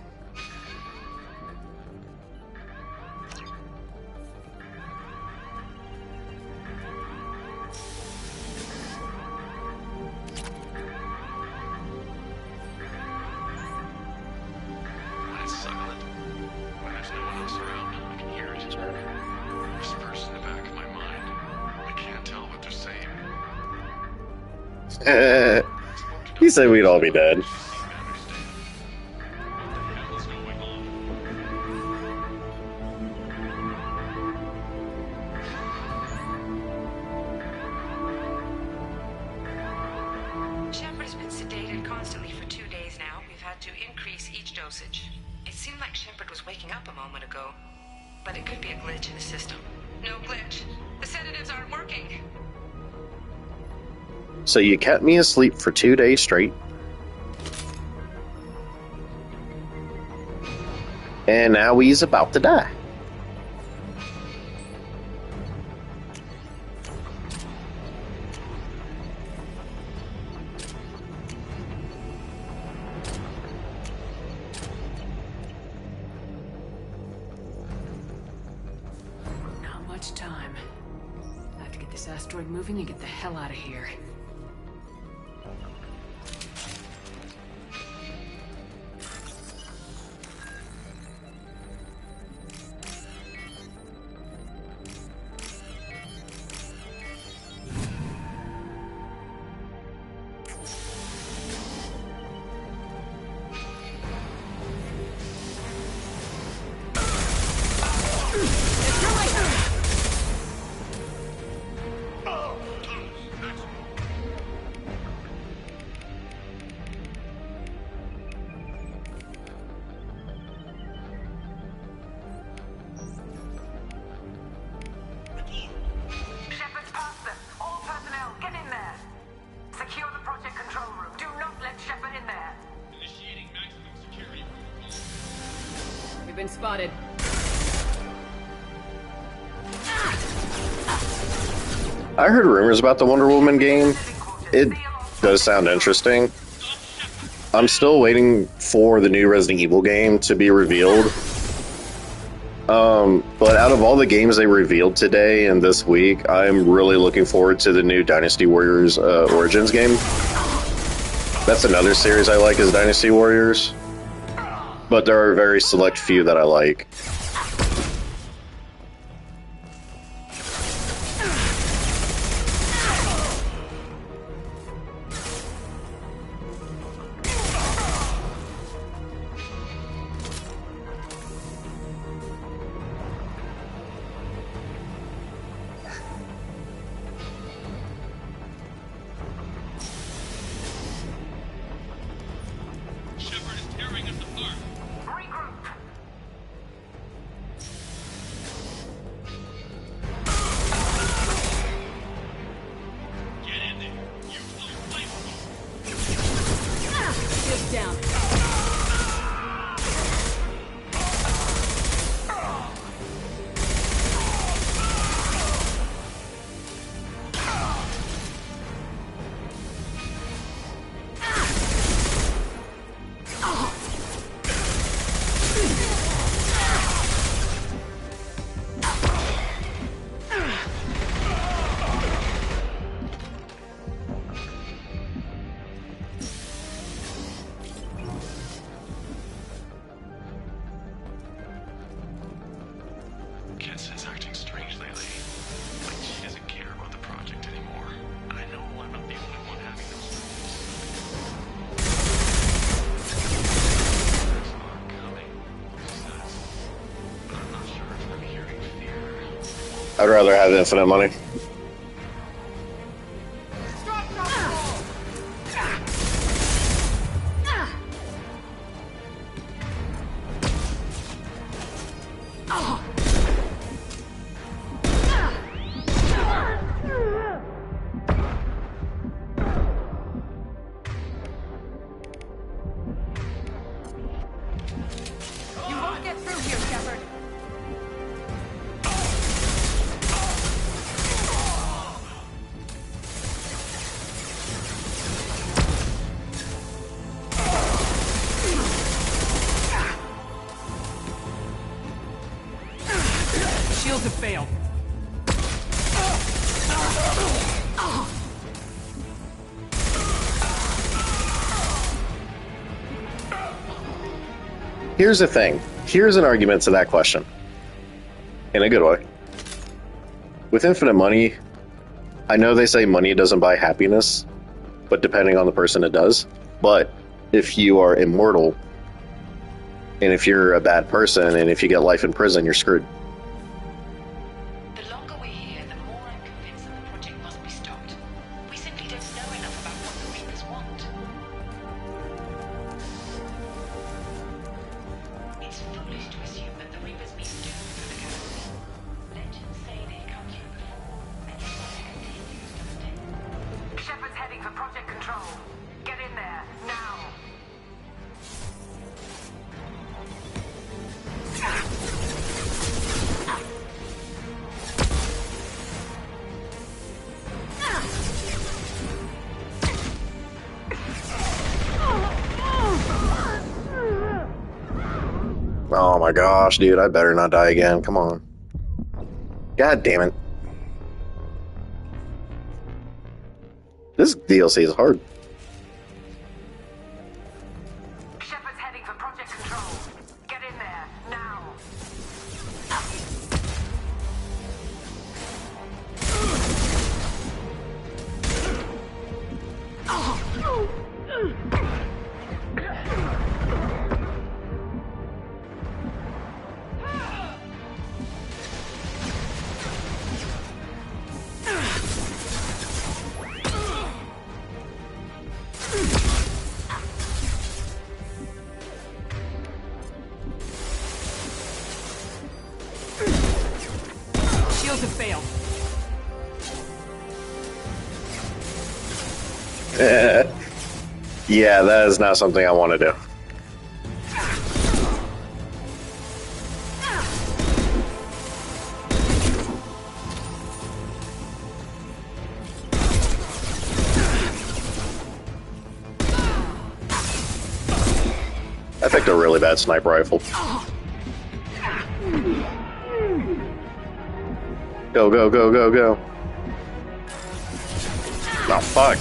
That's silent. When there's no one else around, I can hear it. Whispers in the back of my mind. I can't tell what they're saying. He said we'd all be dead. Shepard has been sedated constantly for 2 days now. We've had to increase each dosage. It seemed like Shepard was waking up a moment ago, but it could be a glitch in the system. No glitch. The sedatives aren't working. So you kept me asleep for 2 days straight. And now he's about to die. Not much time. I have to get this asteroid moving and get the hell out of here. Shepard's past them. All personnel, get in there. Secure the project control room. Do not let Shepard in there. Initiating maximum security. We've been spotted. I heard rumors about the Wonder Woman game. It does sound interesting. I'm still waiting for the new Resident Evil game to be revealed. But out of all the games they revealed today and this week, I'm really looking forward to the new Dynasty Warriors Origins game. That's another series I like, is Dynasty Warriors. But there are a very select few that I like. Shepard is tearing us apart. Regroup. Get in there. Use those flamethrowers. Shield down. Kenzan's acting strange lately. Like she doesn't care about the project anymore. I know I'm not the only one having those thoughts. There's a lot coming, she says. But I'm not sure if I'm hearing fear. I'd rather have infinite money. You won't get through here, Shepard. Shields have failed. Here's the thing. Here's an argument to that question. In a good way. With infinite money, I know they say money doesn't buy happiness, but depending on the person it does. But if you are immortal, and if you're a bad person, and if you get life in prison, you're screwed. The longer we're here, the more I'm convinced that the project must be stopped. We simply don't know enough about what the Reapers want. It's foolish to assume that the Reapers mean doom for the galaxy. Legends say they've come here before, and yet they continues to stay. Shepard's heading for Project Control. Get in there, now! Oh my gosh, dude, I better not die again. Come on. God damn it. This DLC is hard. Shepard's heading for Project Control. Get in there, now! Shields have failed. Yeah, that is not something I want to do. I picked a really bad sniper rifle. Go, go, go, go, go. Oh, fuck.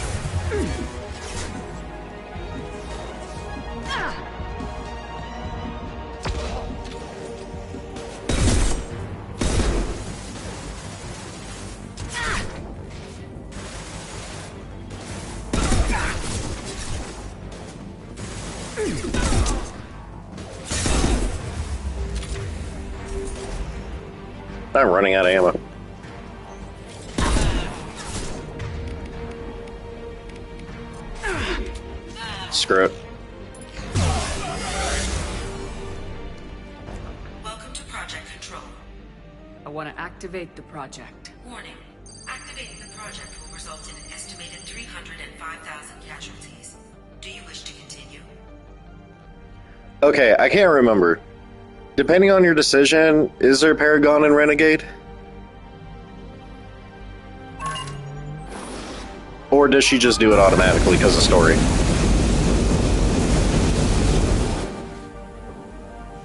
I'm running out of ammo. Screw it. Welcome to Project Control. I want to activate the project. Warning. Activating the project will result in an estimated 305,000 casualties. Do you wish to continue? Okay, I can't remember. Depending on your decision, is there Paragon and Renegade? Or does she just do it automatically because of story?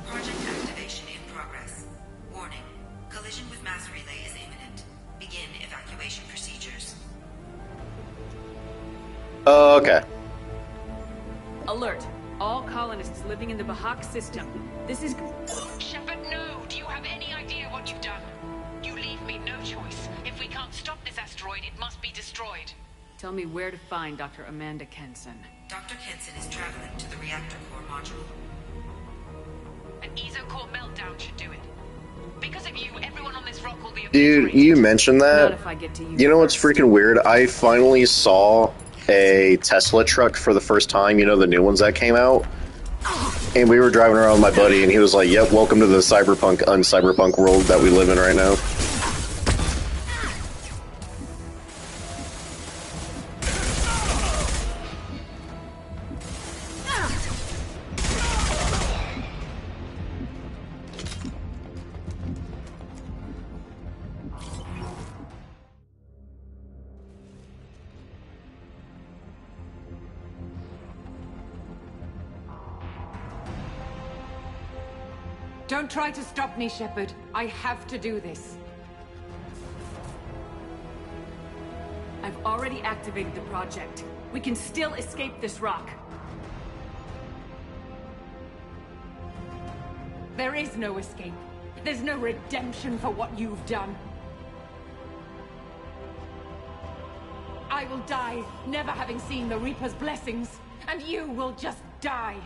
Project activation in progress. Warning. Collision with mass relay is imminent. Begin evacuation procedures. Okay. Alert. All colonists living in the Bahak system. This is... Shepard, no! Do you have any idea what you've done? You leave me no choice. If we can't stop this asteroid, it must be destroyed. Tell me where to find Dr. Amanda Kenson. Dr. Kenson is traveling to the reactor core module. An EZO-core meltdown should do it. Because of you, everyone on this rock will be... Dude, you mentioned that. You know what's freaking weird? I finally saw a Tesla truck for the first time, you know, the new ones that came out. And we were driving around with my buddy, and he was like, yep, welcome to the cyberpunk, uncyberpunk world that we live in right now. Don't try to stop me, Shepard. I have to do this. I've already activated the project. We can still escape this rock. There is no escape. There's no redemption for what you've done. I will die, never having seen the Reaper's blessings, and you will just die.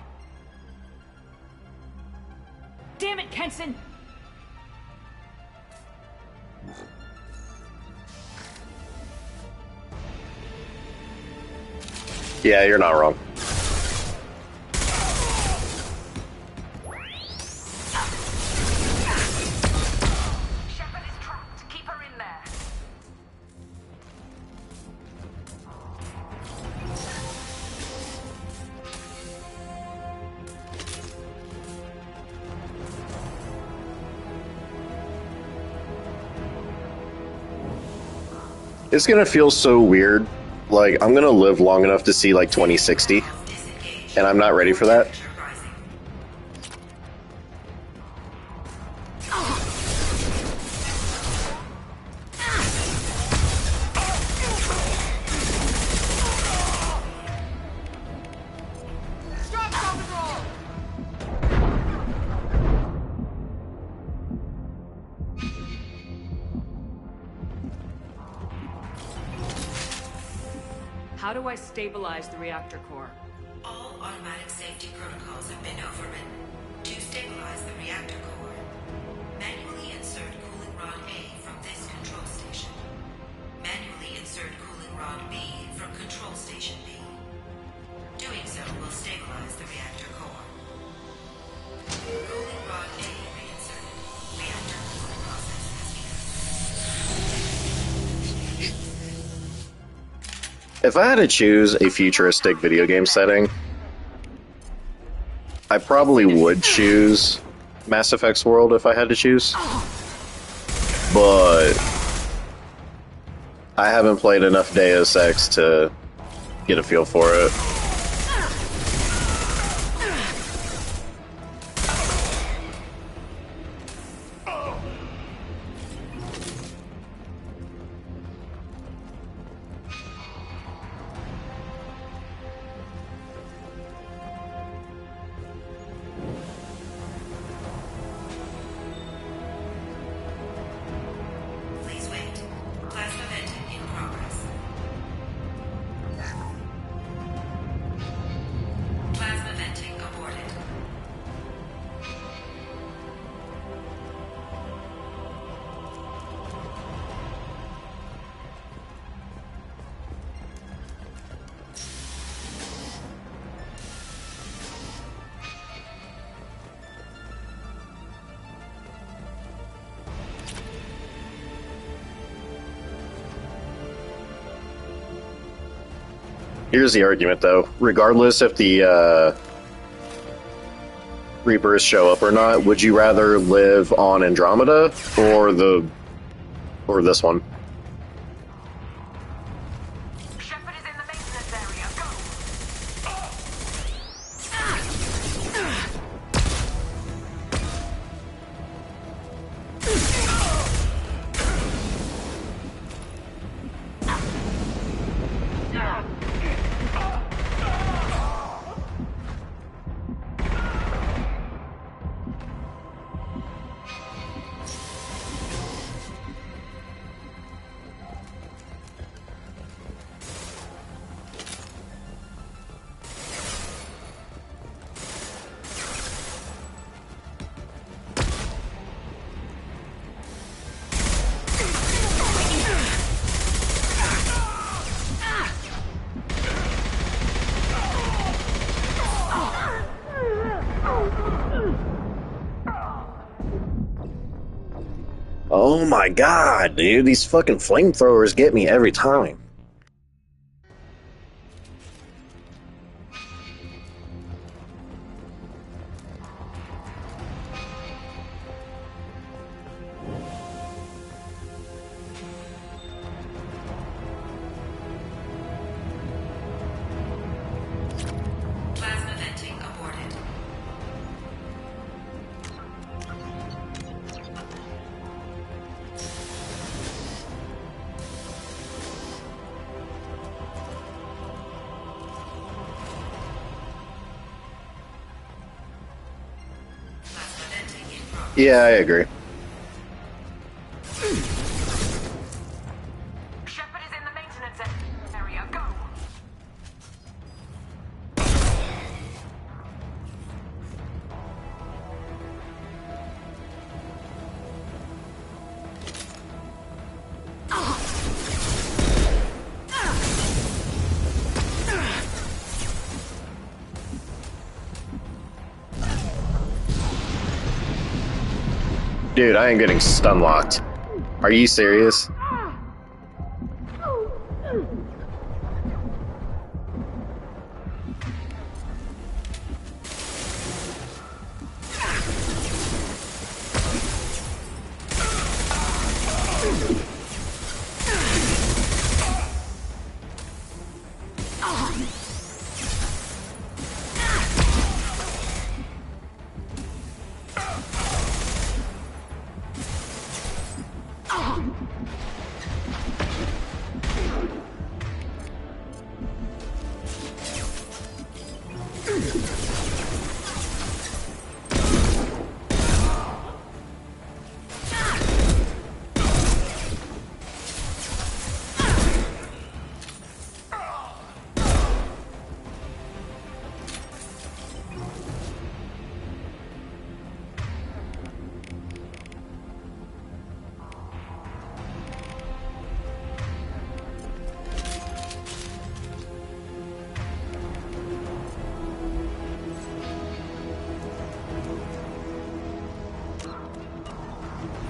Damn it, Kenson! Yeah, you're not wrong. Shepard is trapped. Keep her in there. It's gonna feel so weird. Like, I'm gonna live long enough to see, like, 2060, and I'm not ready for that. How do I stabilize the reactor core? All automatic safety protocols have been overridden. To stabilize the reactor core, manually insert cooling rod A from this control station. Manually insert cooling rod B from control station B. Doing so will stabilize the reactor core. Cooling rod A reinserted. Reactor cooling process has begun. If I had to choose a futuristic video game setting, I probably would choose Mass Effect's world if I had to choose. But I haven't played enough Deus Ex to get a feel for it. Please wait. Plasma venting in progress. Plasma venting aborted. Here's the argument, though. Regardless if the Reapers show up or not, would you rather live on Andromeda or this one? Shepard is in the maintenance area. Go! Oh my god, dude, these fucking flamethrowers get me every time. Plasma venting aborted. Yeah, I agree. Shepard is in the maintenance area. Go! Dude, I ain't getting stun locked. Are you serious?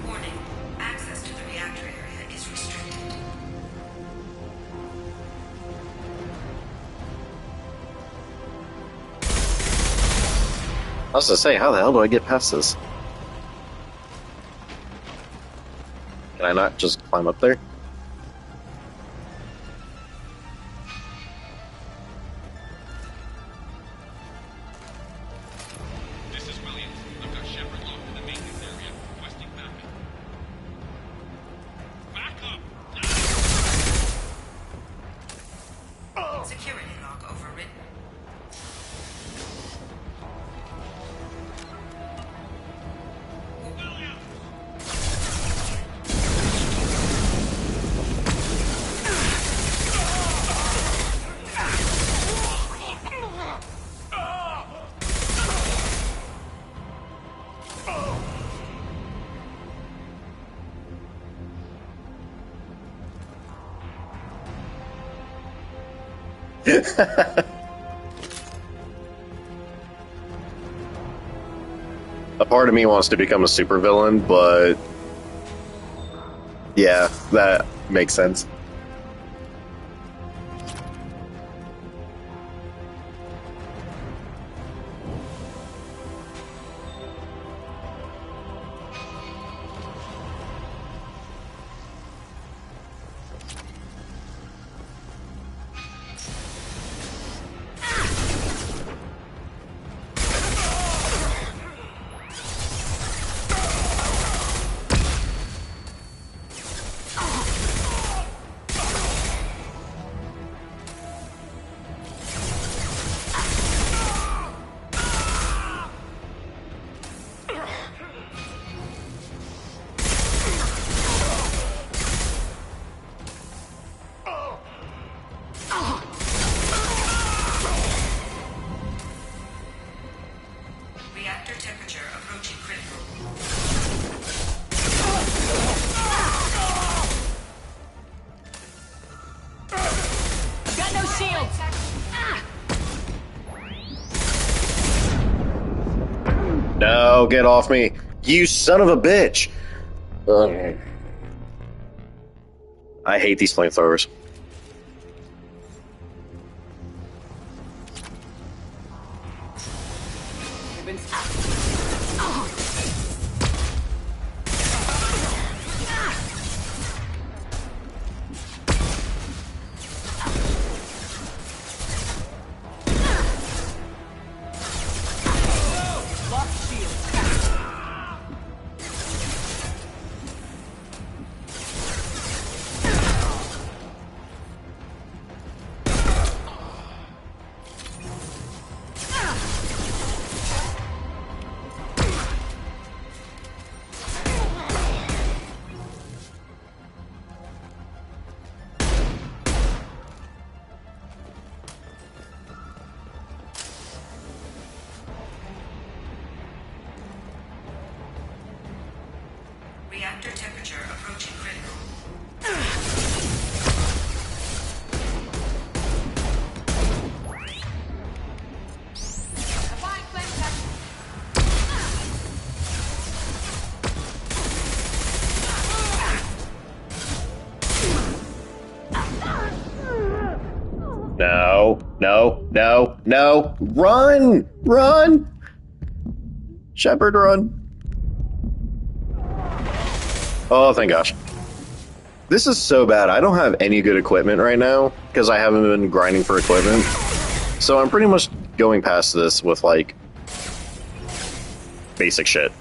Warning. Access to the reactor area is restricted. I was gonna say, how the hell do I get past this? Can I not just climb up there? This is Williams. I've got Shepard locked in the maintenance area, requesting backup. Backup! Security log overwritten. A part of me wants to become a supervillain, but yeah, that makes sense. Reactor temperature approaching critical. Got no shields! No, get off me. You son of a bitch. Ugh. I hate these flamethrowers. Reactor temperature approaching critical. No, no, no, no. Run! Run! Shepard, run. Oh, thank gosh. This is so bad. I don't have any good equipment right now because I haven't been grinding for equipment. So I'm pretty much going past this with, like, basic shit.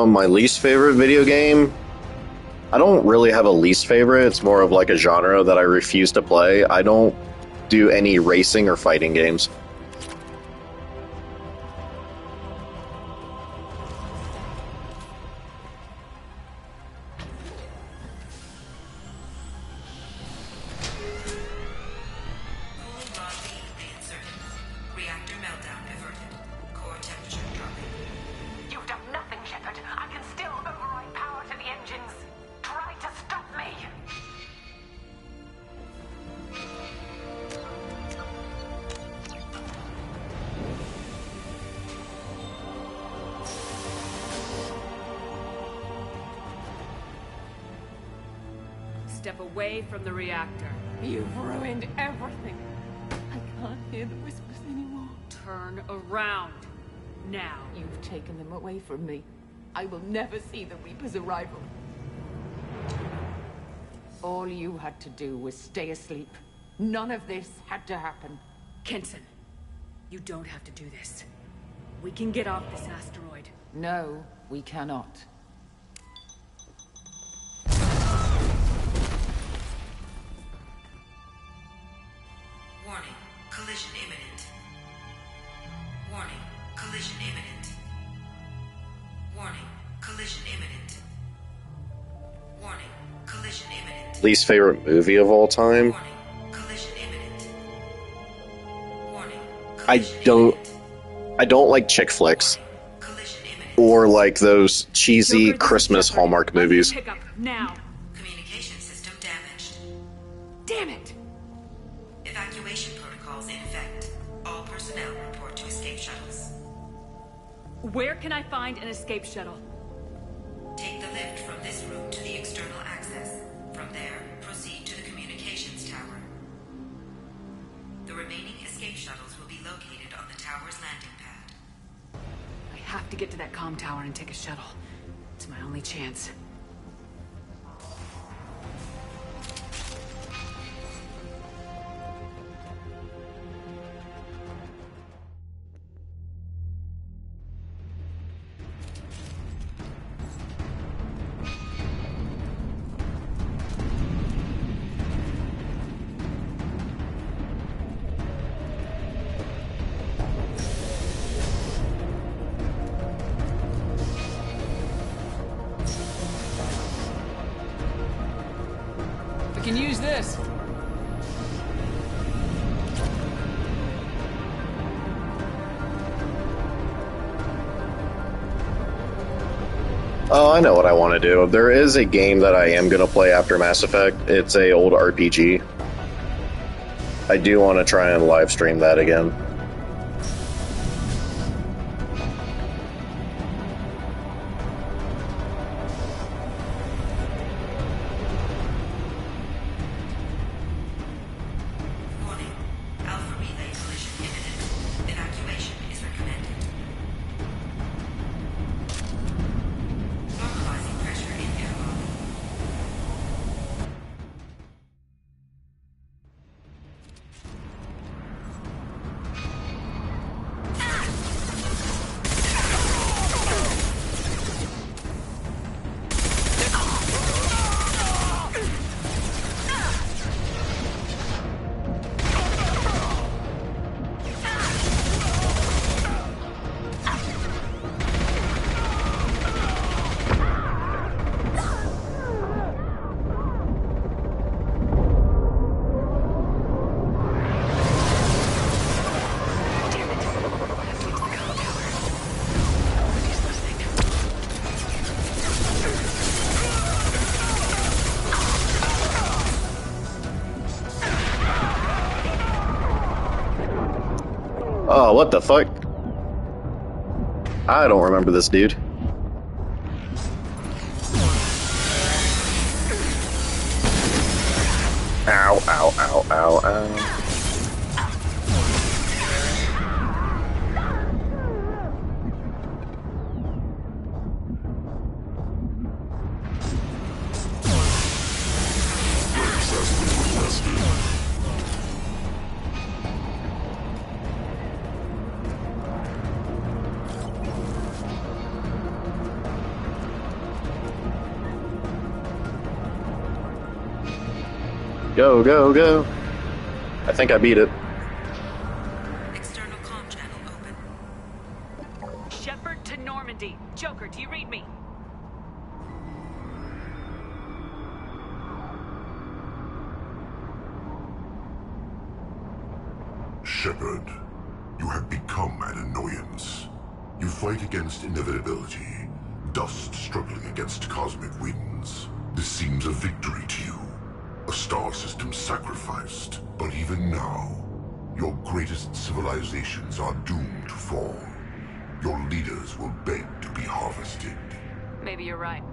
My least favorite video game? I don't really have a least favorite. It's more of like a genre that I refuse to play. I don't do any racing or fighting games. Reactor meltdown averted. Core temperature dropping. You've done nothing, Shepard. I can still override power to the engines. Try to stop me. Step away from the reactor. You've ruined everything. I can't hear the whispers anymore. Turn around. Now. You've taken them away from me. I will never see the Reaper's arrival. All you had to do was stay asleep. None of this had to happen. Kenton, you don't have to do this. We can get off this asteroid. No, we cannot. Warning. Collision imminent. Warning. Collision imminent. Warning. Collision imminent. Warning. Collision imminent. Least favorite movie of all time? Collision imminent. Warning. I don't like chick flicks. Or like those cheesy Christmas Hallmark movies. Pick up now. Communication system damaged. Damn it! Evacuation protocols in effect. All personnel report to escape shuttles. Where can I find an escape shuttle? Take the lift from this room to the external access. From there, proceed to the communications tower. The remaining escape shuttles will be located on the tower's landing pad. I have to get to that comm tower and take a shuttle. It's my only chance. Can use this. Oh, I know what I want to do. There is a game that I am going to play after Mass Effect. It's a old RPG. I do want to try and live stream that again. Oh, what the fuck? I don't remember this dude. Ow, ow, ow, ow, ow. Go, go, go. I think I beat it. External comm channel open. Shepard to Normandy. Joker, do you read me? Shepard, you have become an annoyance. You fight against inevitability, dust struggling against cosmic winds. This seems a victory to you. A star system sacrificed. But even now, your greatest civilizations are doomed to fall. Your leaders will beg to be harvested. Maybe you're right.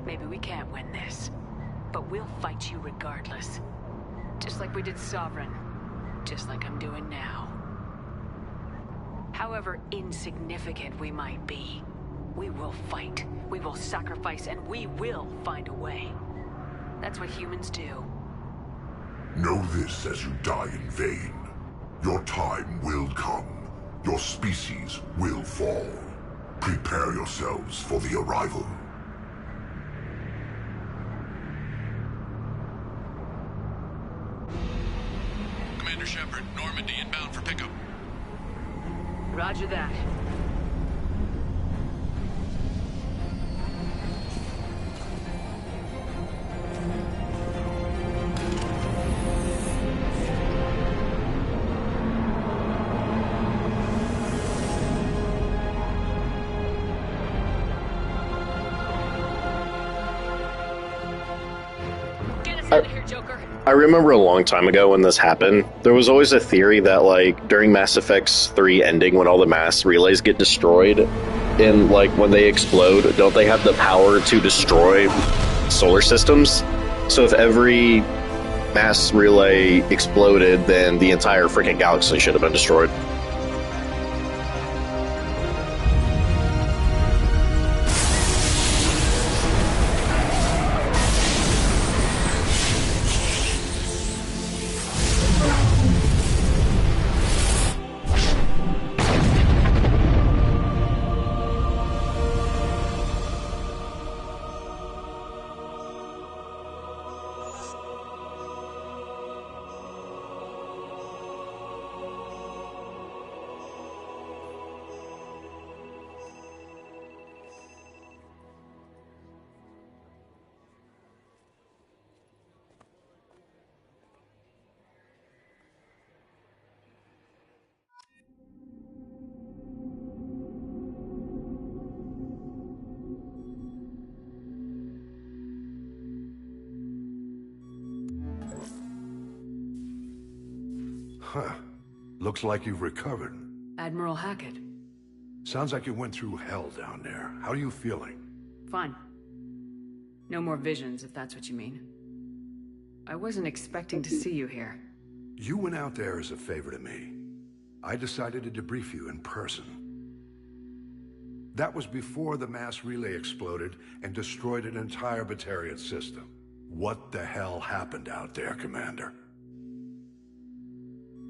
Maybe we can't win this. But we'll fight you regardless. Just like we did Sovereign. Just like I'm doing now. However insignificant we might be, we will fight, we will sacrifice, and we will find a way. That's what humans do. Know this as you die in vain. Your time will come. Your species will fall. Prepare yourselves for the arrival. Commander Shepard, Normandy inbound for pickup. Roger that. I remember a long time ago when this happened, there was always a theory that, like, during Mass Effect 3 ending, when all the mass relays get destroyed, and, like, when they explode, don't they have the power to destroy solar systems? So if every mass relay exploded, then the entire freaking galaxy should have been destroyed. Huh. Looks like you've recovered. Admiral Hackett. Sounds like you went through hell down there. How are you feeling? Fine. No more visions, if that's what you mean. I wasn't expecting to see you here. You went out there as a favor to me. I decided to debrief you in person. That was before the mass relay exploded and destroyed an entire Batarian system. What the hell happened out there, Commander?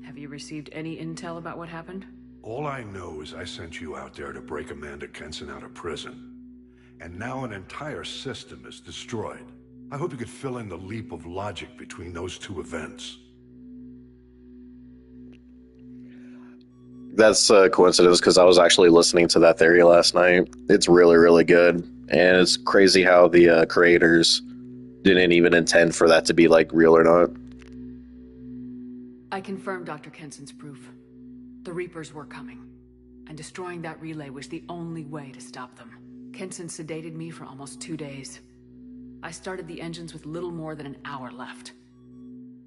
Have you received any intel about what happened? All I know is I sent you out there to break Amanda Kenson out of prison. And now an entire system is destroyed. I hope you could fill in the leap of logic between those two events. That's a coincidence because I was actually listening to that theory last night. It's really, really good. And it's crazy how the creators didn't even intend for that to be, like, real or not. I confirmed Dr. Kenson's proof. The Reapers were coming, and destroying that relay was the only way to stop them. Kenson sedated me for almost 2 days. I started the engines with little more than an hour left.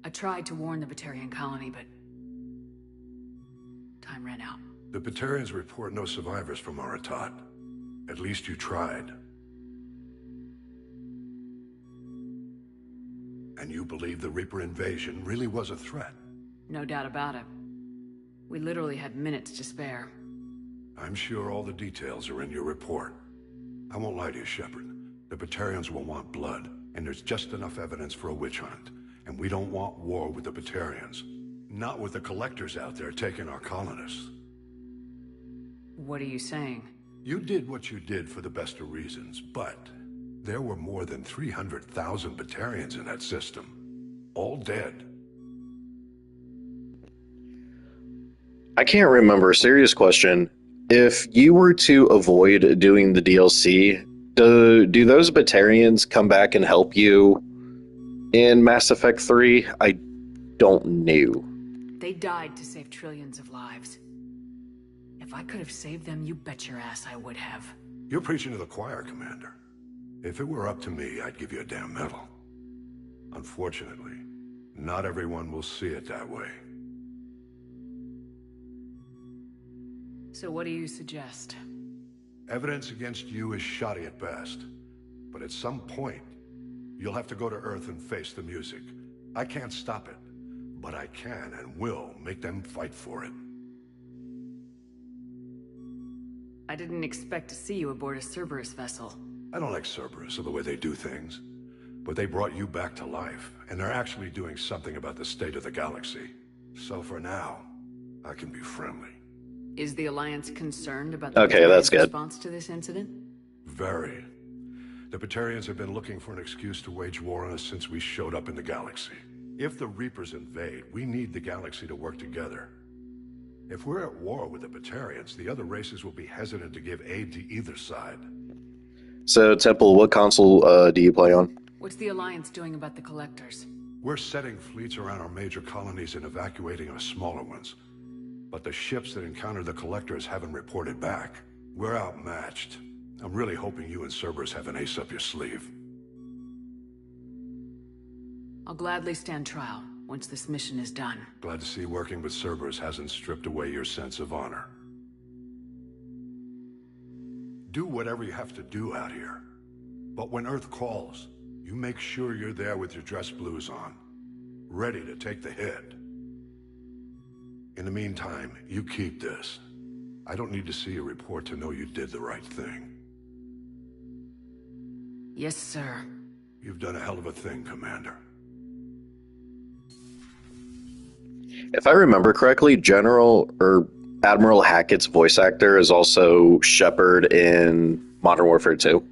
I tried to warn the Batarian colony, but Time ran out. The Batarians report no survivors from Aratat. At least you tried. And you believe the Reaper invasion really was a threat? No doubt about it. We literally had minutes to spare. I'm sure all the details are in your report. I won't lie to you, Shepard. The Batarians will want blood, and there's just enough evidence for a witch hunt. And we don't want war with the Batarians. Not with the Collectors out there taking our colonists. What are you saying? You did what you did for the best of reasons, but there were more than 300,000 Batarians in that system. All dead. I can't remember. Serious question. If you were to avoid doing the DLC, do those Batarians come back and help you in Mass Effect 3? I don't know. They died to save trillions of lives. If I could have saved them, you bet your ass I would have. You're preaching to the choir, Commander. If it were up to me, I'd give you a damn medal. Unfortunately, not everyone will see it that way. So what do you suggest? Evidence against you is shoddy at best. But at some point, you'll have to go to Earth and face the music. I can't stop it, but I can and will make them fight for it. I didn't expect to see you aboard a Cerberus vessel. I don't like Cerberus or the way they do things. But they brought you back to life, and they're actually doing something about the state of the galaxy. So for now, I can be friendly. Is the Alliance concerned about the Okay, that's good. response to this incident? Very. The Batarians have been looking for an excuse to wage war on us since we showed up in the galaxy. If the Reapers invade, we need the galaxy to work together. If we're at war with the Batarians, the other races will be hesitant to give aid to either side. So, Temple, what console do you play on? What's the Alliance doing about the Collectors? We're setting fleets around our major colonies and evacuating our smaller ones. But the ships that encountered the Collectors haven't reported back. We're outmatched. I'm really hoping you and Cerberus have an ace up your sleeve. I'll gladly stand trial once this mission is done. Glad to see working with Cerberus hasn't stripped away your sense of honor. Do whatever you have to do out here. But when Earth calls, you make sure you're there with your dress blues on, ready to take the hit. In the meantime, you keep this. I don't need to see a report to know you did the right thing. Yes, sir. You've done a hell of a thing, Commander. If I remember correctly, Admiral Hackett's voice actor is also Shepard in Modern Warfare 2.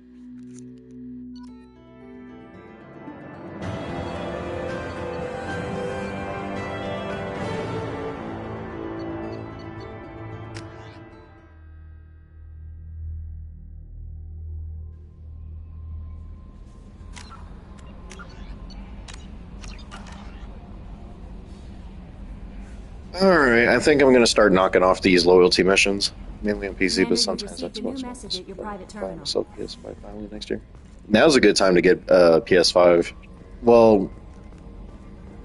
Alright, I think I'm going to start knocking off these loyalty missions. Mainly on PC, but sometimes Xbox. Myself PS5 finally next year. Now's a good time to get PS5. Well,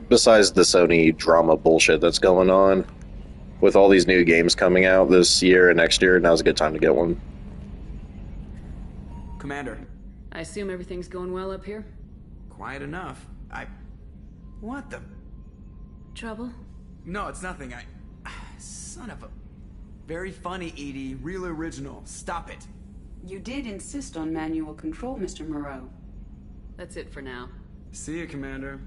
besides the Sony drama bullshit that's going on, with all these new games coming out this year and next year, now's a good time to get one. Commander. I assume everything's going well up here? Quiet enough. What the... Trouble? No, it's nothing. Son of a... Very funny, Edie. Real original. Stop it. You did insist on manual control, Mr. Moreau. That's it for now. See you, Commander.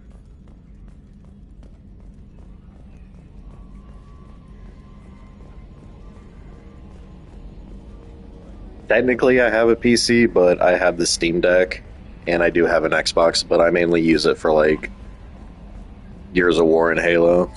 Technically, I have a PC, but I have the Steam Deck, and I do have an Xbox, but I mainly use it for, like, Gears of War and Halo.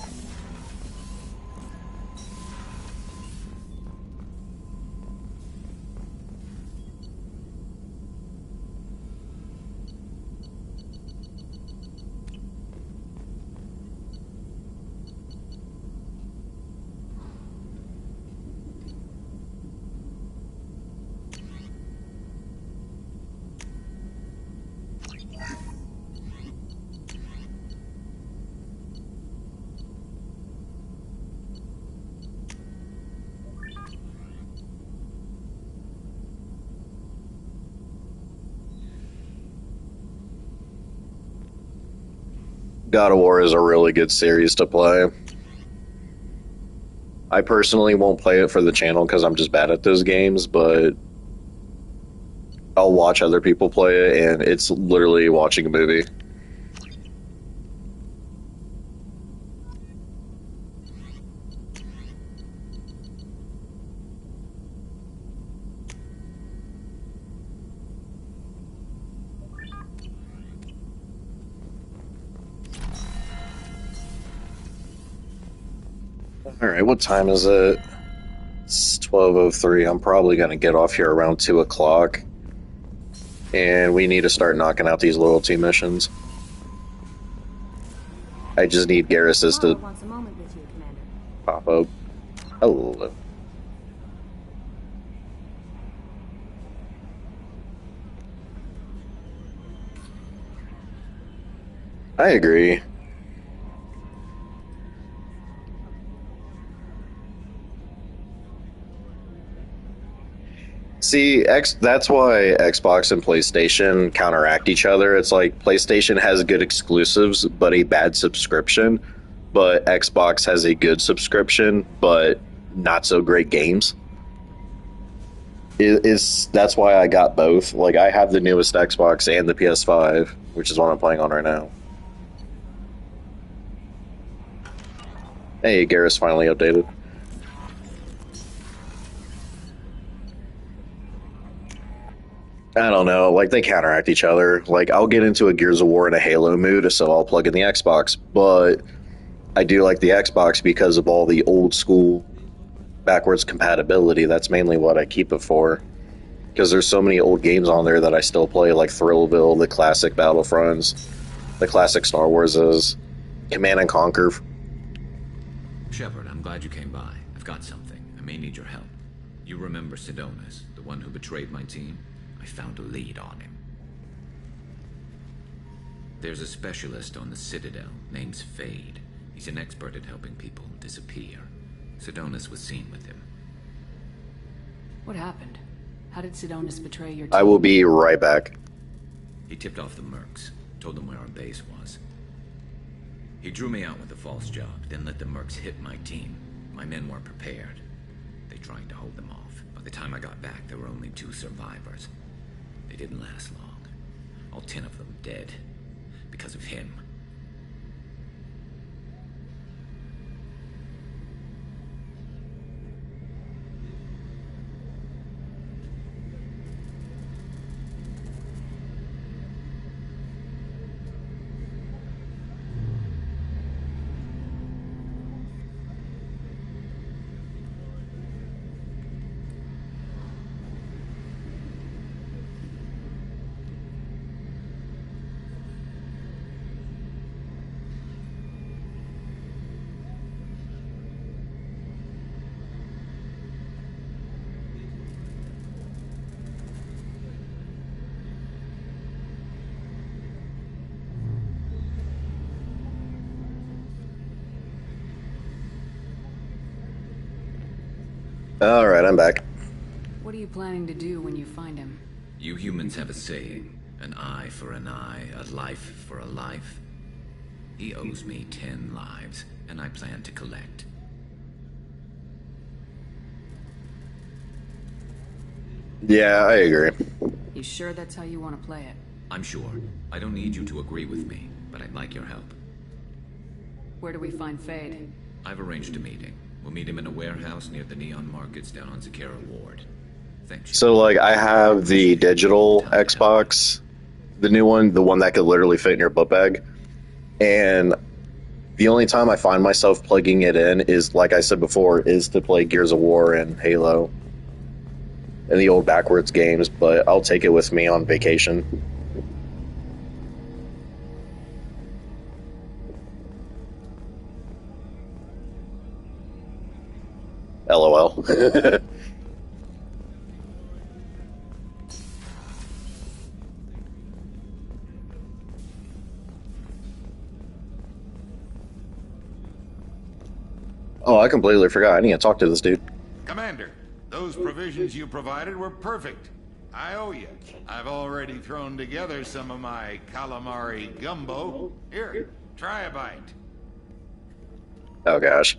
God of War is a really good series to play. I personally won't play it for the channel because I'm just bad at those games, but I'll watch other people play it, and it's literally watching a movie. Alright, what time is it? It's 12:03. I'm probably going to get off here around 2 o'clock. And we need to start knocking out these loyalty missions. I just need Garrus to pop up. Hello. I agree. See, that's why Xbox and PlayStation counteract each other. It's like PlayStation has good exclusives, but a bad subscription. But Xbox has a good subscription, but not so great games. That's why I got both. Like, I have the newest Xbox and the PS5, which is what I'm playing on right now. Hey, Garrus finally updated. I don't know, like, they counteract each other. Like, I'll get into a Gears of War and a Halo mood, so I'll plug in the Xbox. But I do like the Xbox because of all the old school backwards compatibility. That's mainly what I keep it for. Because there's so many old games on there that I still play, like Thrillville, the classic Battlefronts, the classic Star Warses, Command & Conquer. Shepard, I'm glad you came by. I've got something. I may need your help. You remember Sidonus, the one who betrayed my team? I found a lead on him. There's a specialist on the Citadel, name's Fade. He's an expert at helping people disappear. Sidonus was seen with him. What happened? How did Sidonus betray your team? I will be right back. He tipped off the Mercs, told them where our base was. He drew me out with a false job, then let the Mercs hit my team. My men weren't prepared. They tried to hold them off. By the time I got back, there were only 2 survivors. They didn't last long. All 10 of them dead. Because of him. Alright, I'm back. What are you planning to do when you find him? You humans have a saying, an eye for an eye, a life for a life. He owes me 10 lives, and I plan to collect. Yeah, I agree. You sure that's how you want to play it? I'm sure. I don't need you to agree with me, but I'd like your help. Where do we find Fade? I've arranged a meeting. We'll meet him in a warehouse near the Neon Markets down on Zakera Ward. Thanks. So, like, I have the digital Xbox, the new one, the one that could literally fit in your book bag. And the only time I find myself plugging it in is, like I said before, is to play Gears of War and Halo and the old backwards games, but I'll take it with me on vacation. LOL. Oh, I completely forgot. I need to talk to this dude. Commander, those provisions you provided were perfect. I owe you. I've already thrown together some of my calamari gumbo. Here, Try a bite. Oh gosh.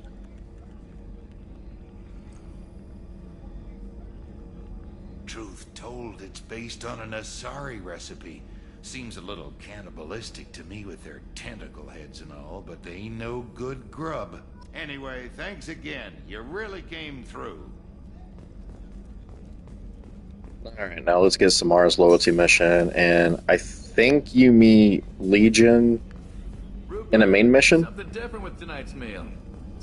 Truth told, it's based on an Asari recipe. Seems a little cannibalistic to me with their tentacle heads and all, but they ain't no good grub. Anyway, thanks again. You really came through. Alright, now let's get Samara's loyalty mission, and I think you meet Legion in a main mission? Something different with tonight's meal.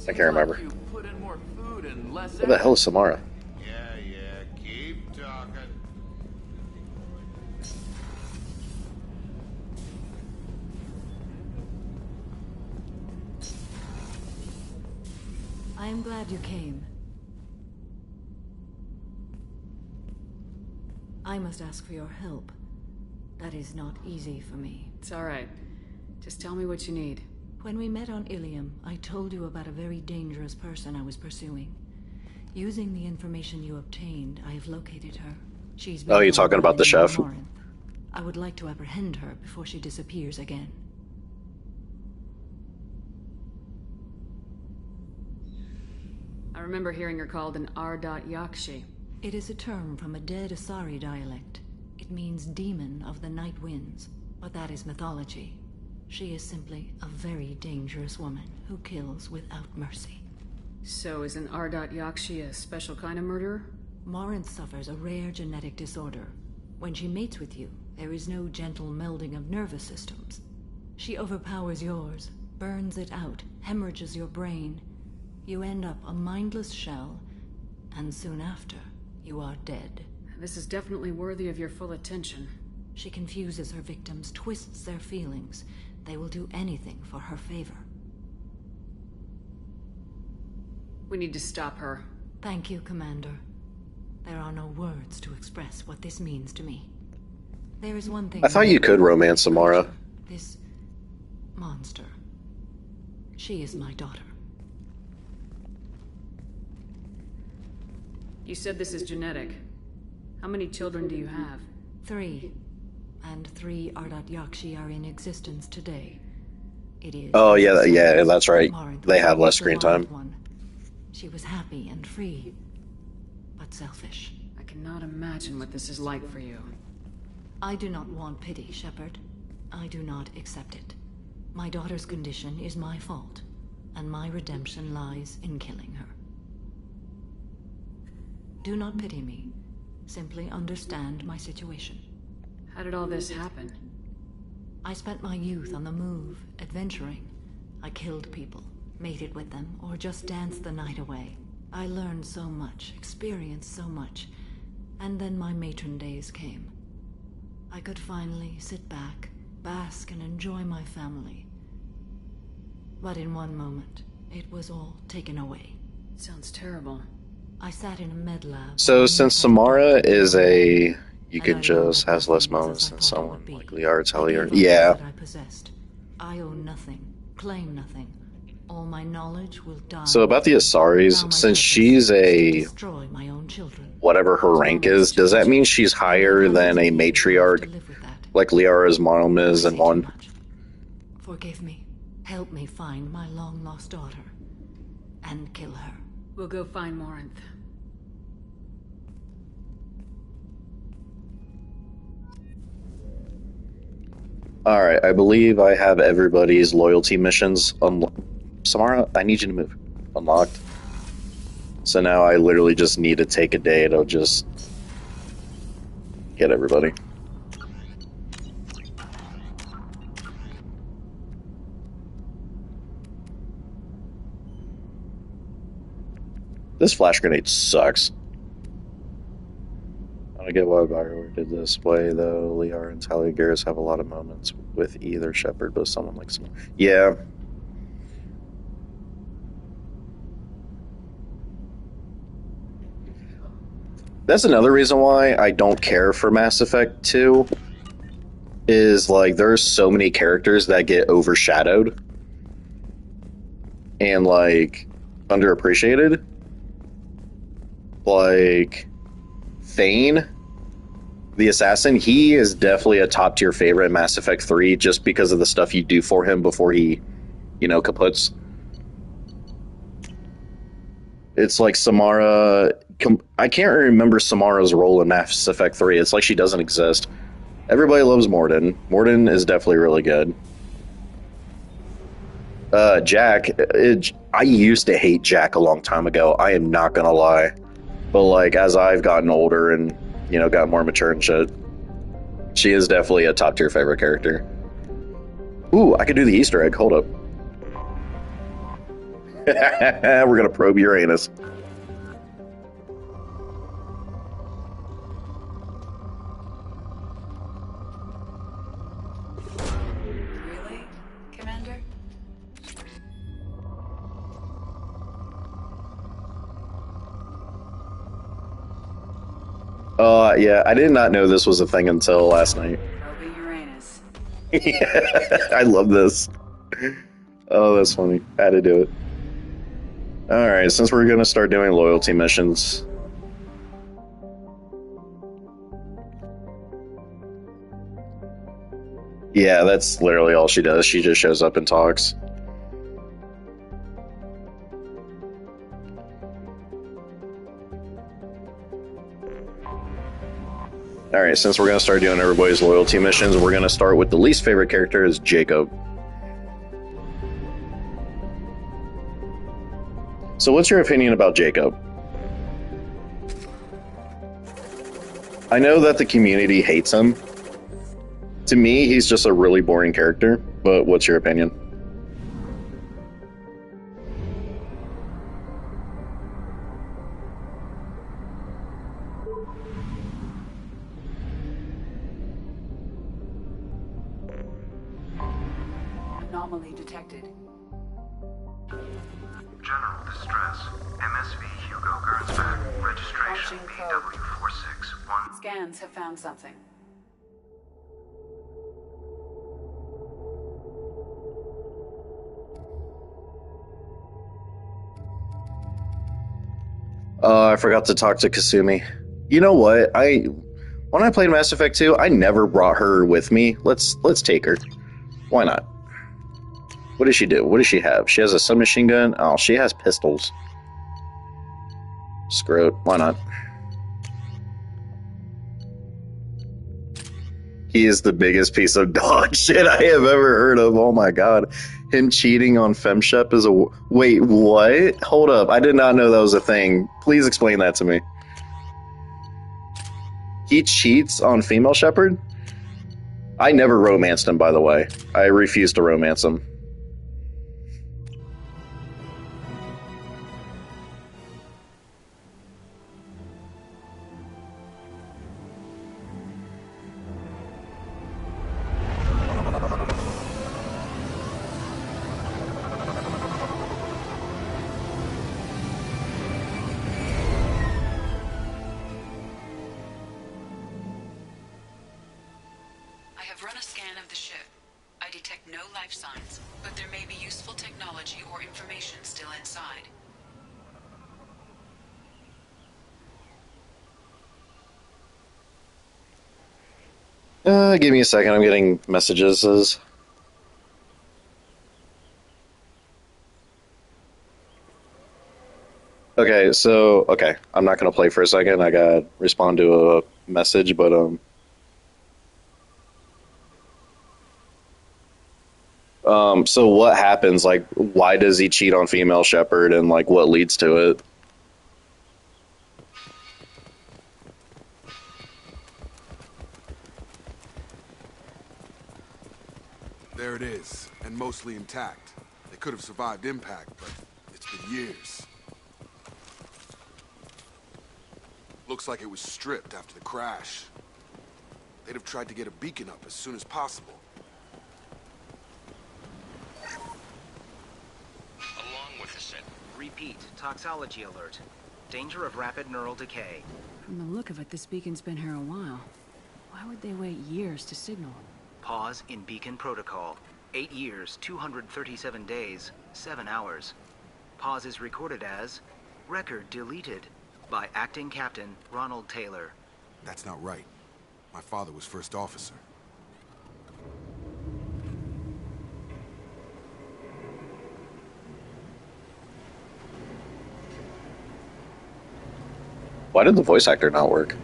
I can't remember. You put in more food and less Where the hell is Samara? Yeah, keep talking. I am glad you came. I must ask for your help. That is not easy for me. It's all right. Just tell me what you need. When we met on Ilium, I told you about a very dangerous person I was pursuing. Using the information you obtained, I have located her. She's Oh, you're talking about the chef? Morinth. I would like to apprehend her before she disappears again. I remember hearing her called an Arda'yakshi. It is a term from a dead Asari dialect. It means demon of the night winds, but that is mythology. She is simply a very dangerous woman who kills without mercy. So is an Arda'yakshi a special kind of murderer? Morinth suffers a rare genetic disorder. When she mates with you, there is no gentle melding of nervous systems. She overpowers yours, burns it out, hemorrhages your brain. You end up a mindless shell, and soon after, you are dead. This is definitely worthy of your full attention. She confuses her victims, twists their feelings. They will do anything for her favor. We need to stop her. Thank you, Commander. There are no words to express what this means to me. There is one thing... I thought you could romance Samara. This monster. She is my daughter. You said this is genetic. How many children do you have? 3. And 3 Arda'yakshi are in existence today. It is... Oh, yeah, that's right. They have less screen time. She was happy and free, but selfish. I cannot imagine what this is like for you. I do not want pity, Shepard. I do not accept it. My daughter's condition is my fault, and my redemption lies in killing her. Do not pity me. Simply understand my situation. How did all this happen? I spent my youth on the move, adventuring. I killed people, mated with them, or just danced the night away. I learned so much, experienced so much, and then my matron days came. I could finally sit back, bask and enjoy my family. But in one moment, it was all taken away. Sounds terrible. I sat in a med lab. So since Samara is a... You could just has less moments than someone like Liara Tellier. Yeah. I possessed. I own nothing, claim nothing. All my knowledge will die. So about the Asaris, since she's a... Destroy my own children. Whatever her rank is, does that mean she's higher than a matriarch? Like Liara's mom is in 1? Forgive me. Help me find my long-lost daughter. And kill her. We'll go find Morinth. Alright, I believe I have everybody's loyalty missions unlocked. Samara, I need you to move. Unlocked. So now I literally just need to take a day to just get everybody. This flash grenade sucks. I don't get why Bioware did this way, though. Liara and Talia Garrus have a lot of moments with either Shepard, but someone like Samara. Yeah. That's another reason why I don't care for Mass Effect 2. Is, like, there's so many characters that get overshadowed. And, like, underappreciated. Like... Thane the assassin, he is definitely a top tier favorite in Mass Effect 3 just because of the stuff you do for him before he, you know, kaputs. It's like Samara... I can't remember Samara's role in Mass Effect 3. It's like she doesn't exist. Everybody loves Mordin. Mordin is definitely really good. Jack... I used to hate Jack a long time ago. I am not gonna lie. But, like, as I've gotten older and, you know, got more mature and shit, she is definitely a top-tier favorite character. Ooh, I could do the Easter egg. Hold up. We're gonna probe Uranus. Really, Commander? Yeah, I did not know this was a thing until last night. Probing Uranus. Yeah, I love this. Oh, that's funny. I had to do it. Alright, since we're gonna start doing loyalty missions. Yeah, that's literally all she does. She just shows up and talks. Alright, since we're going to start doing everybody's loyalty missions, we're going to start with the least favorite character is Jacob. So what's your opinion about Jacob? I know that the community hates him. To me, he's just a really boring character, but what's your opinion? Anomaly detected. General distress. MSV Hugo Gernsback. Registration BW461. Scans have found something. I forgot to talk to Kasumi. You know what? When I played Mass Effect 2, I never brought her with me. Let's take her. Why not? What does she do? What does she have? She has a submachine gun? Oh, she has pistols. Screw it. Why not? He is the biggest piece of dog shit I have ever heard of. Oh my god. Him cheating on FemShep is a... Wait, what? Hold up. I did not know that was a thing. Please explain that to me. He cheats on Female Shepherd? I never romanced him, by the way. I refuse to romance him. Give me a second, I'm getting messages. Okay, I'm not gonna play for a second, I gotta respond to a message, but, so what happens, like, why does he cheat on Female Shepherd, and, like, what leads to it? There it is, and mostly intact. They could have survived impact, but it's been years. Looks like it was stripped after the crash. They'd have tried to get a beacon up as soon as possible. Along with the set. Repeat, toxology alert. Danger of rapid neural decay. From the look of it, this beacon's been here a while. Why would they wait years to signal? Pause in beacon protocol. 8 years, 237 days, 7 hours. Pause is recorded as record deleted by acting captain Ronald Taylor. That's not right. My father was first officer. Why did the voice actor not work?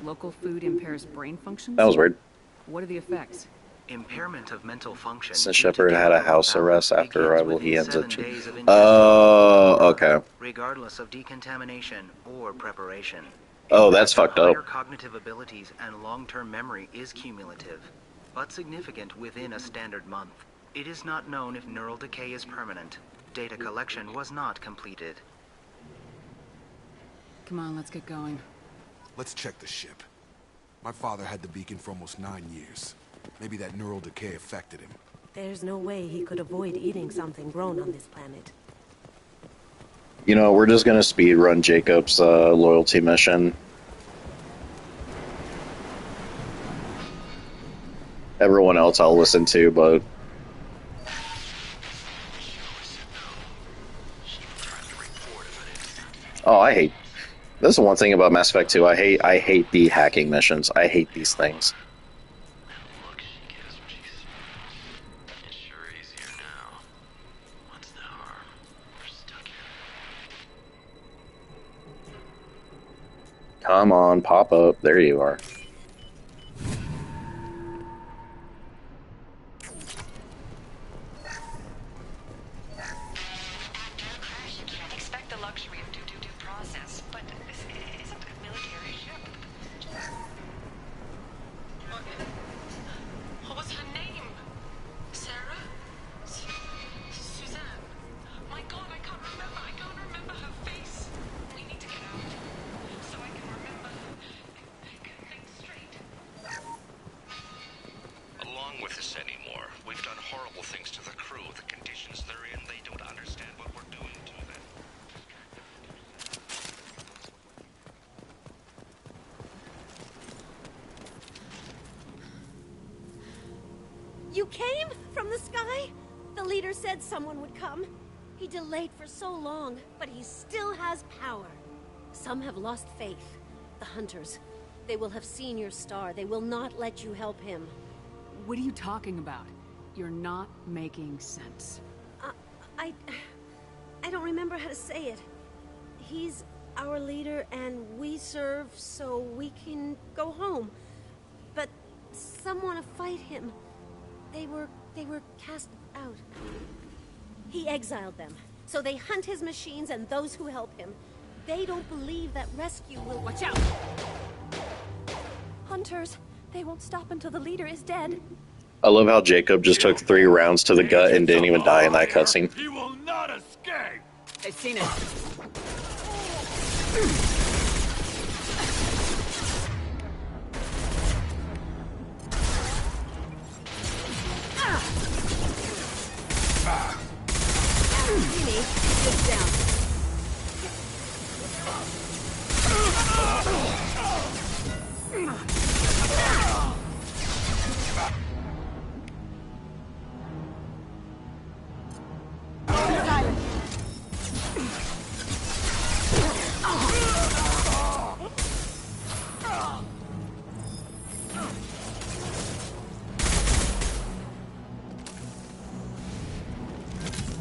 Local food impairs brain functions? That was weird. What are the effects? Impairment of mental function. Since Shepard had a house arrest after arrival, he ends up... Oh, okay. Regardless of decontamination or preparation. Oh, that's fucked up. Higher cognitive abilities and long-term memory is cumulative, but significant within a standard month. It is not known if neural decay is permanent. Data collection was not completed. Come on, let's get going. Let's check the ship. My father had the beacon for almost 9 years. Maybe that neural decay affected him. There's no way he could avoid eating something grown on this planet. You know, we're just gonna speedrun Jacob's loyalty mission. Everyone else I'll listen to, but... Oh, I hate... This is one thing about Mass Effect 2. I hate the hacking missions. I hate these things. Come on, pop up. There you are. Expect the luxury of due process, but this isn't a military ship. What was her name? Sarah? Suzanne? My God, I can't remember. I can't remember her face. We need to get out so I can remember things straight. Along with this anymore, we've done horrible things to the crew. The conditions they're in, they don't understand what we're doing to them. You came from the sky? The leader said someone would come. He delayed for so long, but he still has power. Some have lost faith. The Hunters. They will have seen your star. They will not let you help him. What are you talking about? You're not making sense. I don't remember how to say it. He's our leader and we serve so we can go home. But some want to fight him. They were cast out. He exiled them. So they hunt his machines and those who help him. They don't believe that rescue will... Watch out! Hunters. They won't stop until the leader is dead. I love how Jacob just took 3 rounds to the gut and didn't even die in that cutscene. He will not escape! I've seen it.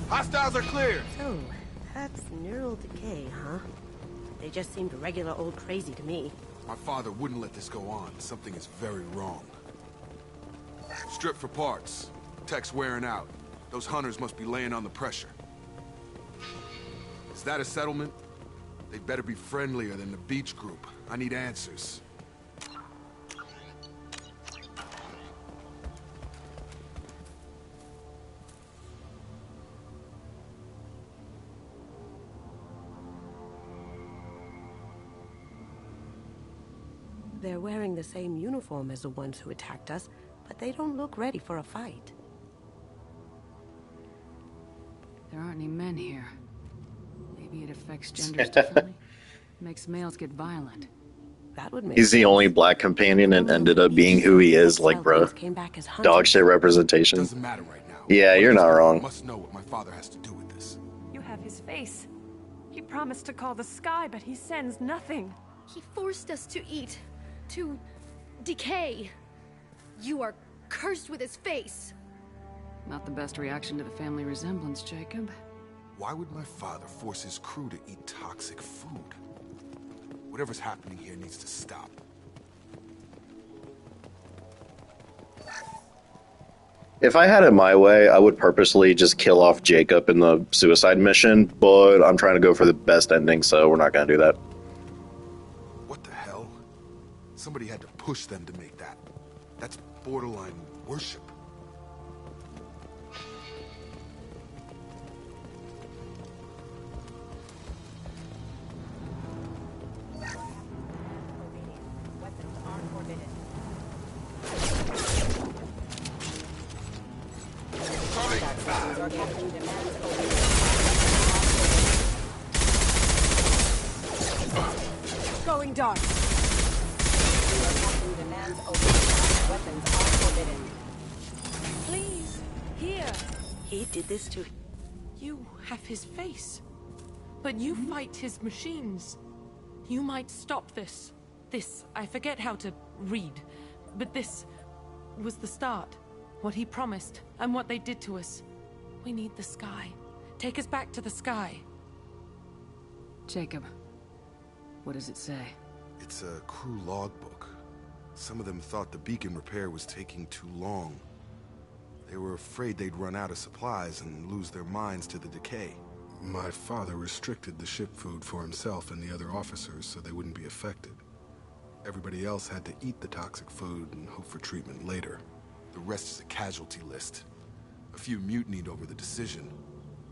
Hostiles are cleared! So, that's neural decay, huh? They just seemed regular old crazy to me. My father wouldn't let this go on. Something is very wrong. Strip for parts. Tech's wearing out. Those hunters must be laying on the pressure. Is that a settlement? They'd better be friendlier than the beach group. I need answers. They're wearing the same uniform as the ones who attacked us, but they don't look ready for a fight. There aren't any men here. Maybe it affects genders differently. Makes males get violent. That would make He's the only black companion and ended up being who he is, like, bro. Dog shit representation. Doesn't matter right now. Yeah, you're not wrong. Must know what my father has to do with this. You have his face. He promised to call the sky, but he sends nothing. He forced us to eat, to decay. You are cursed with his face. Not the best reaction to the family resemblance, Jacob. Why would my father force his crew to eat toxic food? Whatever's happening here needs to stop. If I had it my way, I would purposely just kill off Jacob in the suicide mission, but I'm trying to go for the best ending, so we're not going to do that. What the hell? Somebody had to push them to make that. That's borderline worship. Going dark. Please, here. He did this to... You have his face. But you fight his machines. You might stop this. This, I forget how to read. But this was the start. What he promised, and what they did to us. We need the sky. Take us back to the sky. Jacob, what does it say? It's a crew logbook. Some of them thought the beacon repair was taking too long. They were afraid they'd run out of supplies and lose their minds to the decay. My father restricted the ship food for himself and the other officers so they wouldn't be affected. Everybody else had to eat the toxic food and hope for treatment later. The rest is a casualty list. A few mutinied over the decision.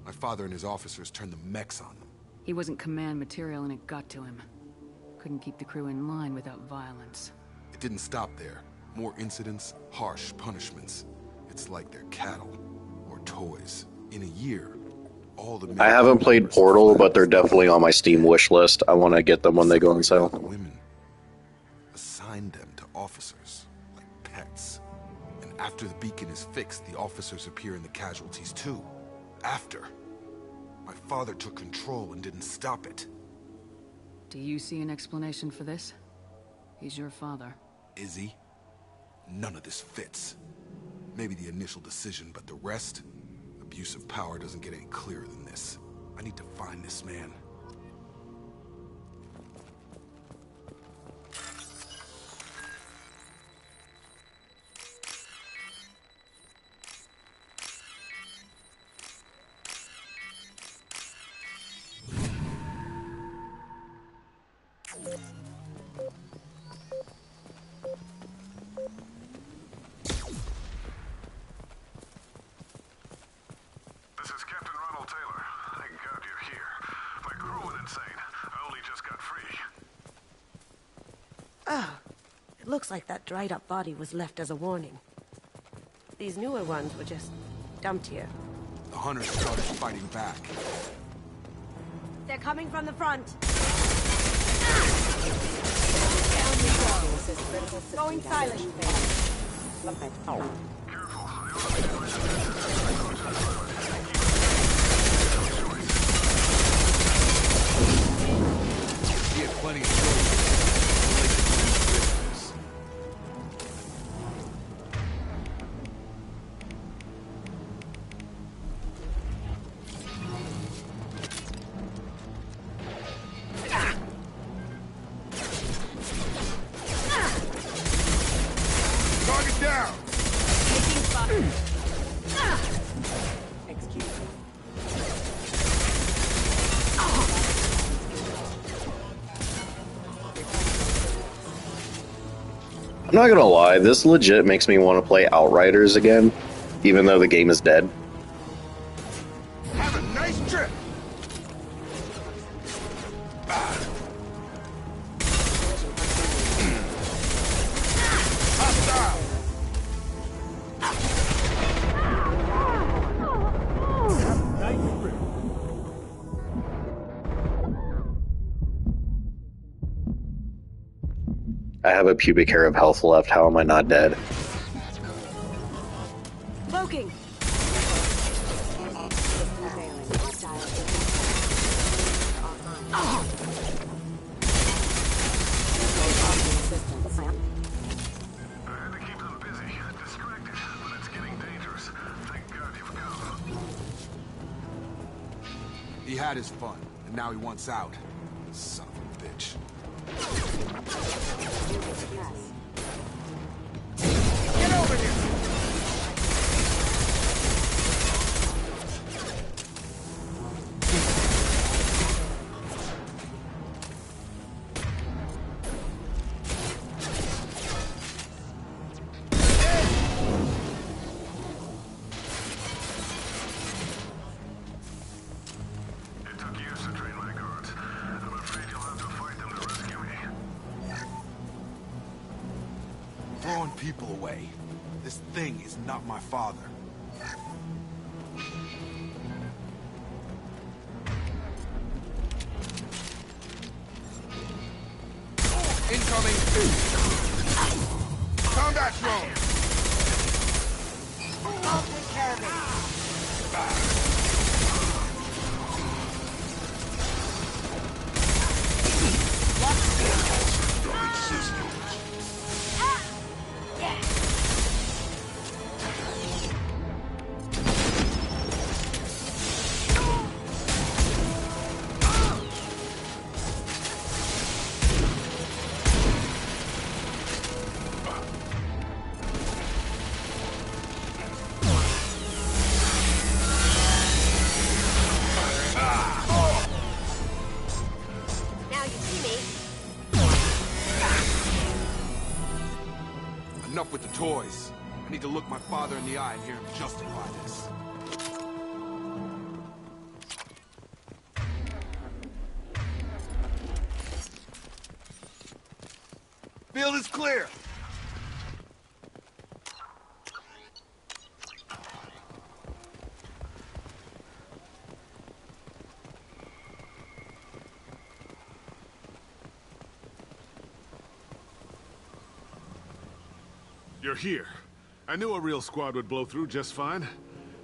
My father and his officers turned the mechs on them. He wasn't command material and it got to him. Couldn't keep the crew in line without violence. It didn't stop there. More incidents, harsh punishments. It's like they're cattle or toys. In a year, all the... I haven't played Portal, but they're definitely on my Steam wish list. I want to get them when they go on sale. Women assigned them to officers, like pets. And after the beacon is fixed, the officers appear in the casualties too. After. My father took control and didn't stop it. Do you see an explanation for this? He's your father. Is he? None of this fits. Maybe the initial decision, but the rest? Abuse of power doesn't get any clearer than this. I need to find this man. Looks like that dried up body was left as a warning. These newer ones were just dumped here. The hunters started fighting back. They're coming from the front. Going silent. He had plenty of soldiers. I'm not gonna lie, this legit makes me want to play Outriders again, even though the game is dead. Have a nice trip! I have a pubic hair of health left, how am I not dead? Cloaking. He had his fun, and now he wants out. Son of a bitch. Get over here! Throwing people away. This thing is not my father. Incoming! Combat drone! I'll take care of it. Enough with the toys. I need to look my father in the eye and hear him justify this. Field is clear. You're here. I knew a real squad would blow through just fine.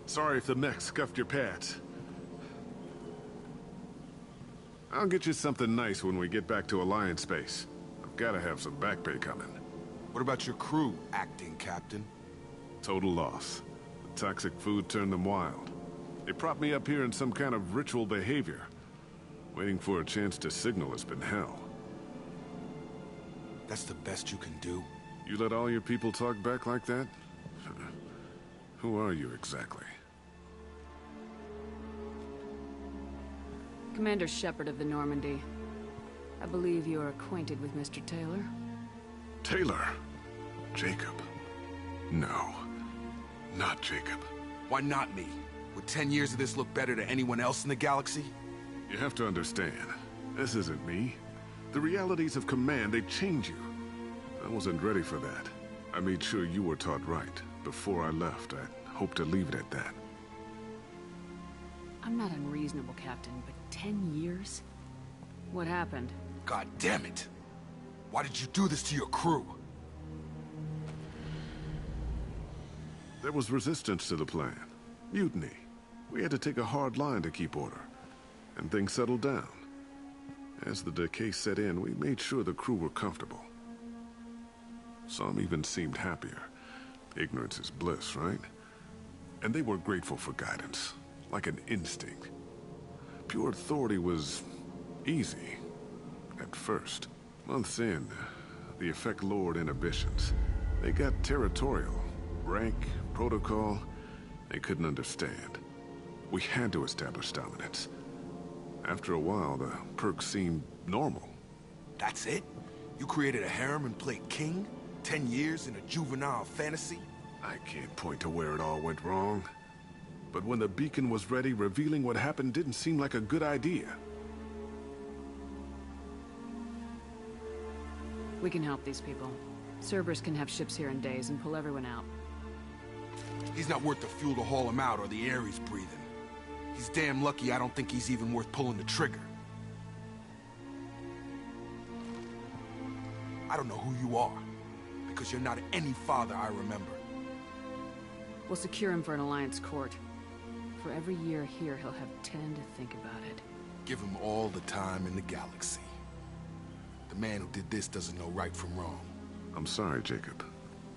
Sorry if the mech scuffed your pads. I'll get you something nice when we get back to Alliance space. I've gotta have some back pay coming. What about your crew, acting captain? Total loss. The toxic food turned them wild. They propped me up here in some kind of ritual behavior. Waiting for a chance to signal has been hell. That's the best you can do? You let all your people talk back like that? Who are you exactly? Commander Shepard of the Normandy. I believe you are acquainted with Mr. Taylor. Taylor? Jacob? No. Not Jacob. Why not me? Would 10 years of this look better to anyone else in the galaxy? You have to understand, this isn't me. The realities of command, they change you. I wasn't ready for that. I made sure you were taught right. Before I left, I hoped to leave it at that. I'm not unreasonable, Captain, but 10 years? What happened? God damn it! Why did you do this to your crew? There was resistance to the plan. Mutiny. We had to take a hard line to keep order. And things settled down. As the decay set in, we made sure the crew were comfortable. Some even seemed happier. Ignorance is bliss, right? And they were grateful for guidance, like an instinct. Pure authority was easy, at first. Months in, the effect lowered inhibitions. They got territorial. Rank, protocol, they couldn't understand. We had to establish dominance. After a while, the perks seemed normal. That's it? You created a harem and played king? 10 years in a juvenile fantasy? I can't point to where it all went wrong. But when the beacon was ready, revealing what happened didn't seem like a good idea. We can help these people. Cerberus can have ships here in days and pull everyone out. He's not worth the fuel to haul him out or the air he's breathing. He's damn lucky I don't think he's even worth pulling the trigger. I don't know who you are, because you're not any father I remember. We'll secure him for an Alliance court. For every year here, he'll have 10 to think about it. Give him all the time in the galaxy. The man who did this doesn't know right from wrong. I'm sorry, Jacob.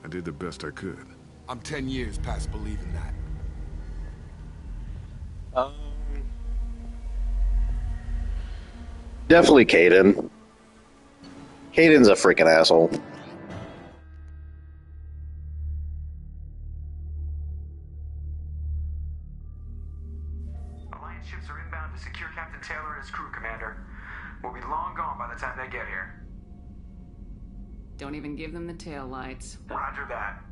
I did the best I could. I'm 10 years past believing that. Definitely Kaidan. Kaidan's a freaking asshole. Alliance ships are inbound to secure Captain Taylor and his crew, Commander. We'll be long gone by the time they get here. Don't even give them the tail lights. Roger that.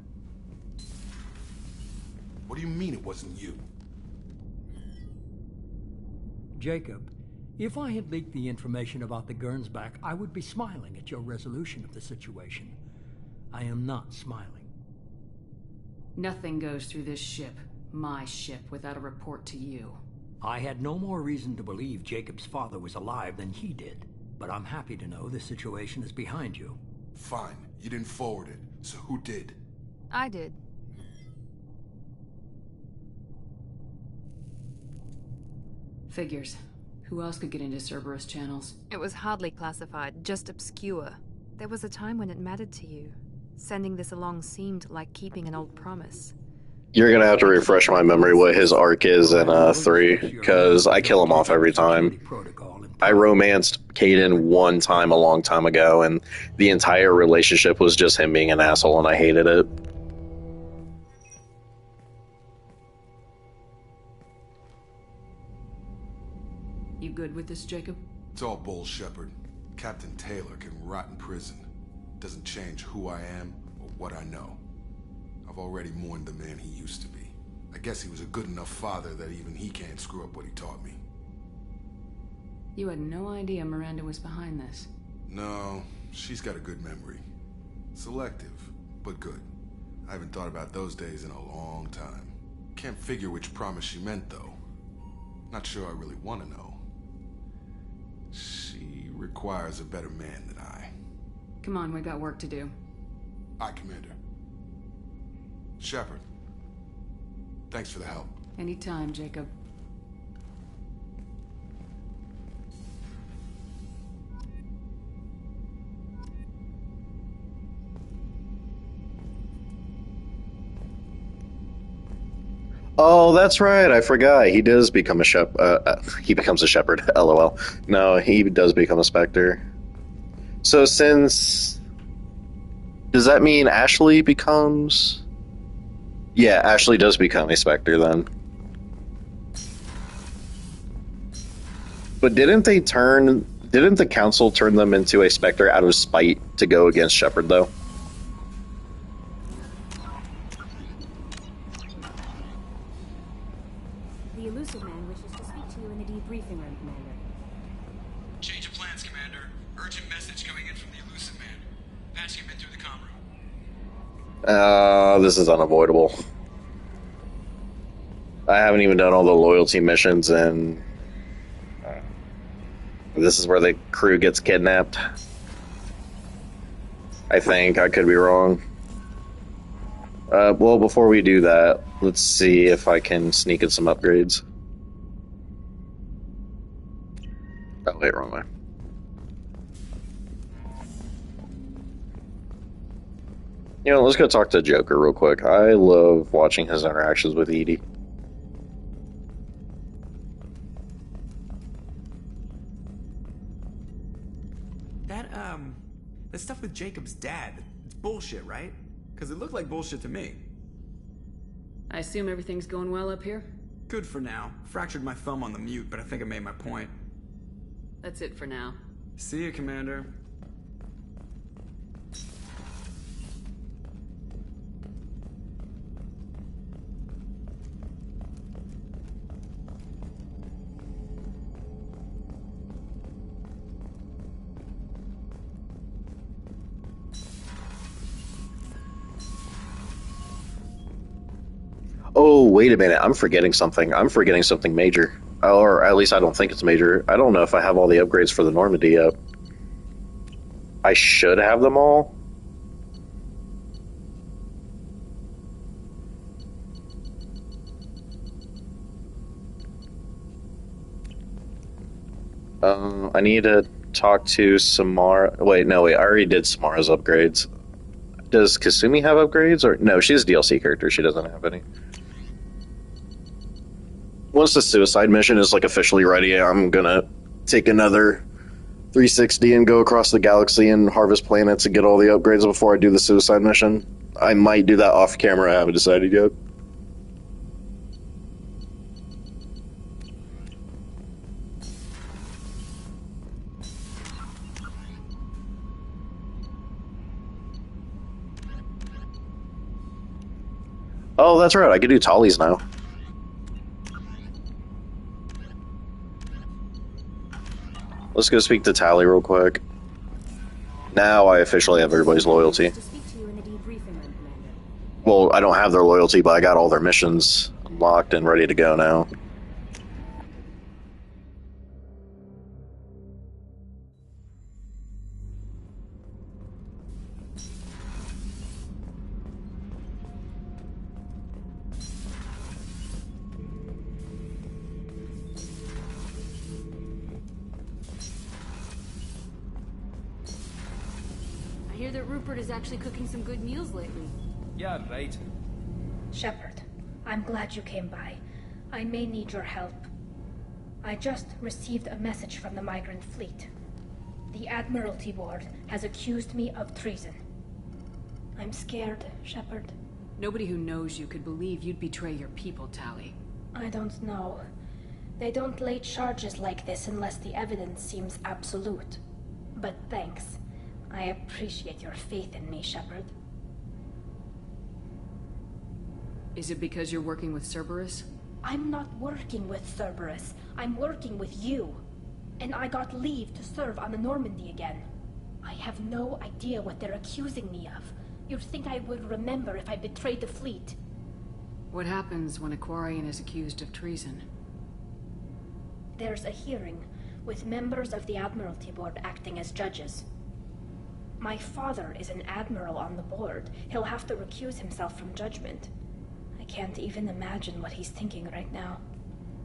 What do you mean it wasn't you? Jacob, if I had leaked the information about the Gernsback, I would be smiling at your resolution of the situation. I am not smiling. Nothing goes through this ship, my ship, without a report to you. I had no more reason to believe Jacob's father was alive than he did, but I'm happy to know the situation is behind you. Fine, you didn't forward it, so who did? I did. Figures. Who else could get into Cerberus channels? It was hardly classified, just obscure. There was a time when it mattered to you. Sending this along seemed like keeping an old promise. You're gonna have to refresh my memory what his arc is in 3, because I kill him off every time. I romanced Kaidan one time a long time ago, and the entire relationship was just him being an asshole, and I hated it. You good with this, Jacob? It's all bull, Shepard. Captain Taylor can rot in prison. Doesn't change who I am or what I know. I've already mourned the man he used to be. I guess he was a good enough father that even he can't screw up what he taught me. You had no idea Miranda was behind this. No, she's got a good memory. Selective, but good. I haven't thought about those days in a long time. Can't figure which promise she meant, though. Not sure I really want to know. She requires a better man than I. Come on, we got work to do. Aye, Commander. Shepard, thanks for the help. Anytime, Jacob. Oh, that's right. I forgot. He does become a he becomes a shepherd. LOL. No, he does become a Spectre. So does that mean Ashley becomes? Yeah, Ashley does become a Spectre then. But didn't the Council turn them into a Spectre out of spite to go against Shepard though? The Illusive Man wishes to speak to you in the debriefing room, Commander. Change of plans, Commander. Urgent message coming in from the Illusive Man. Patching him in through the comm room. This is unavoidable. I haven't even done all the loyalty missions, and this is where the crew gets kidnapped. I think. I could be wrong. Well, before we do that, let's see if I can sneak in some upgrades. Oh, wait, wrong way. You know, let's go talk to Joker real quick. I love watching his interactions with EDI. That stuff with Jacob's dad, it's bullshit, right? Because it looked like bullshit to me. I assume everything's going well up here? Good for now. Fractured my thumb on the mute, but I think I made my point. That's it for now. See you, Commander. Oh, wait a minute. I'm forgetting something. I'm forgetting something major. Or at least I don't think it's major. I don't know if I have all the upgrades for the Normandy yet. I should have them all. I need to talk to Samara. Wait, no, wait. I already did Samara's upgrades. Does Kasumi have upgrades? Or no, she's a DLC character. She doesn't have any. Once the suicide mission is like officially ready, I'm gonna take another 360 and go across the galaxy and harvest planets and get all the upgrades before I do the suicide mission. I might do that off camera, I haven't decided yet. Oh, that's right, I can do Tallies now. Let's go speak to Tally real quick. Now I officially have everybody's loyalty. Well, I don't have their loyalty, but I got all their missions unlocked and ready to go now. I hear that Rupert is actually cooking some good meals lately. Yeah, right. Shepard, I'm glad you came by. I may need your help. I just received a message from the Migrant Fleet. The Admiralty Board has accused me of treason. I'm scared, Shepard. Nobody who knows you could believe you'd betray your people, Tally. I don't know. They don't lay charges like this unless the evidence seems absolute. But thanks. I appreciate your faith in me, Shepard. Is it because you're working with Cerberus? I'm not working with Cerberus. I'm working with you. And I got leave to serve on the Normandy again. I have no idea what they're accusing me of. You'd think I would remember if I betrayed the fleet. What happens when a Quarian is accused of treason? There's a hearing, with members of the Admiralty Board acting as judges. My father is an admiral on the board. He'll have to recuse himself from judgment. I can't even imagine what he's thinking right now.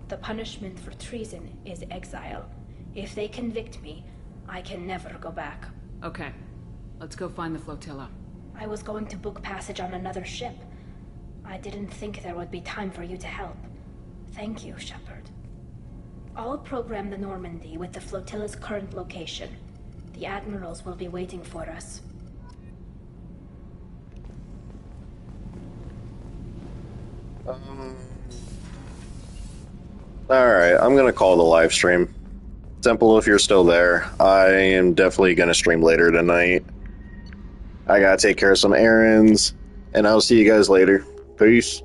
The punishment for treason is exile. If they convict me, I can never go back. Okay. Let's go find the flotilla. I was going to book passage on another ship. I didn't think there would be time for you to help. Thank you, Shepard. I'll program the Normandy with the flotilla's current location. The admirals will be waiting for us. Alright, I'm gonna call the live stream. Temple, if you're still there, I am definitely gonna stream later tonight. I gotta take care of some errands, and I'll see you guys later. Peace.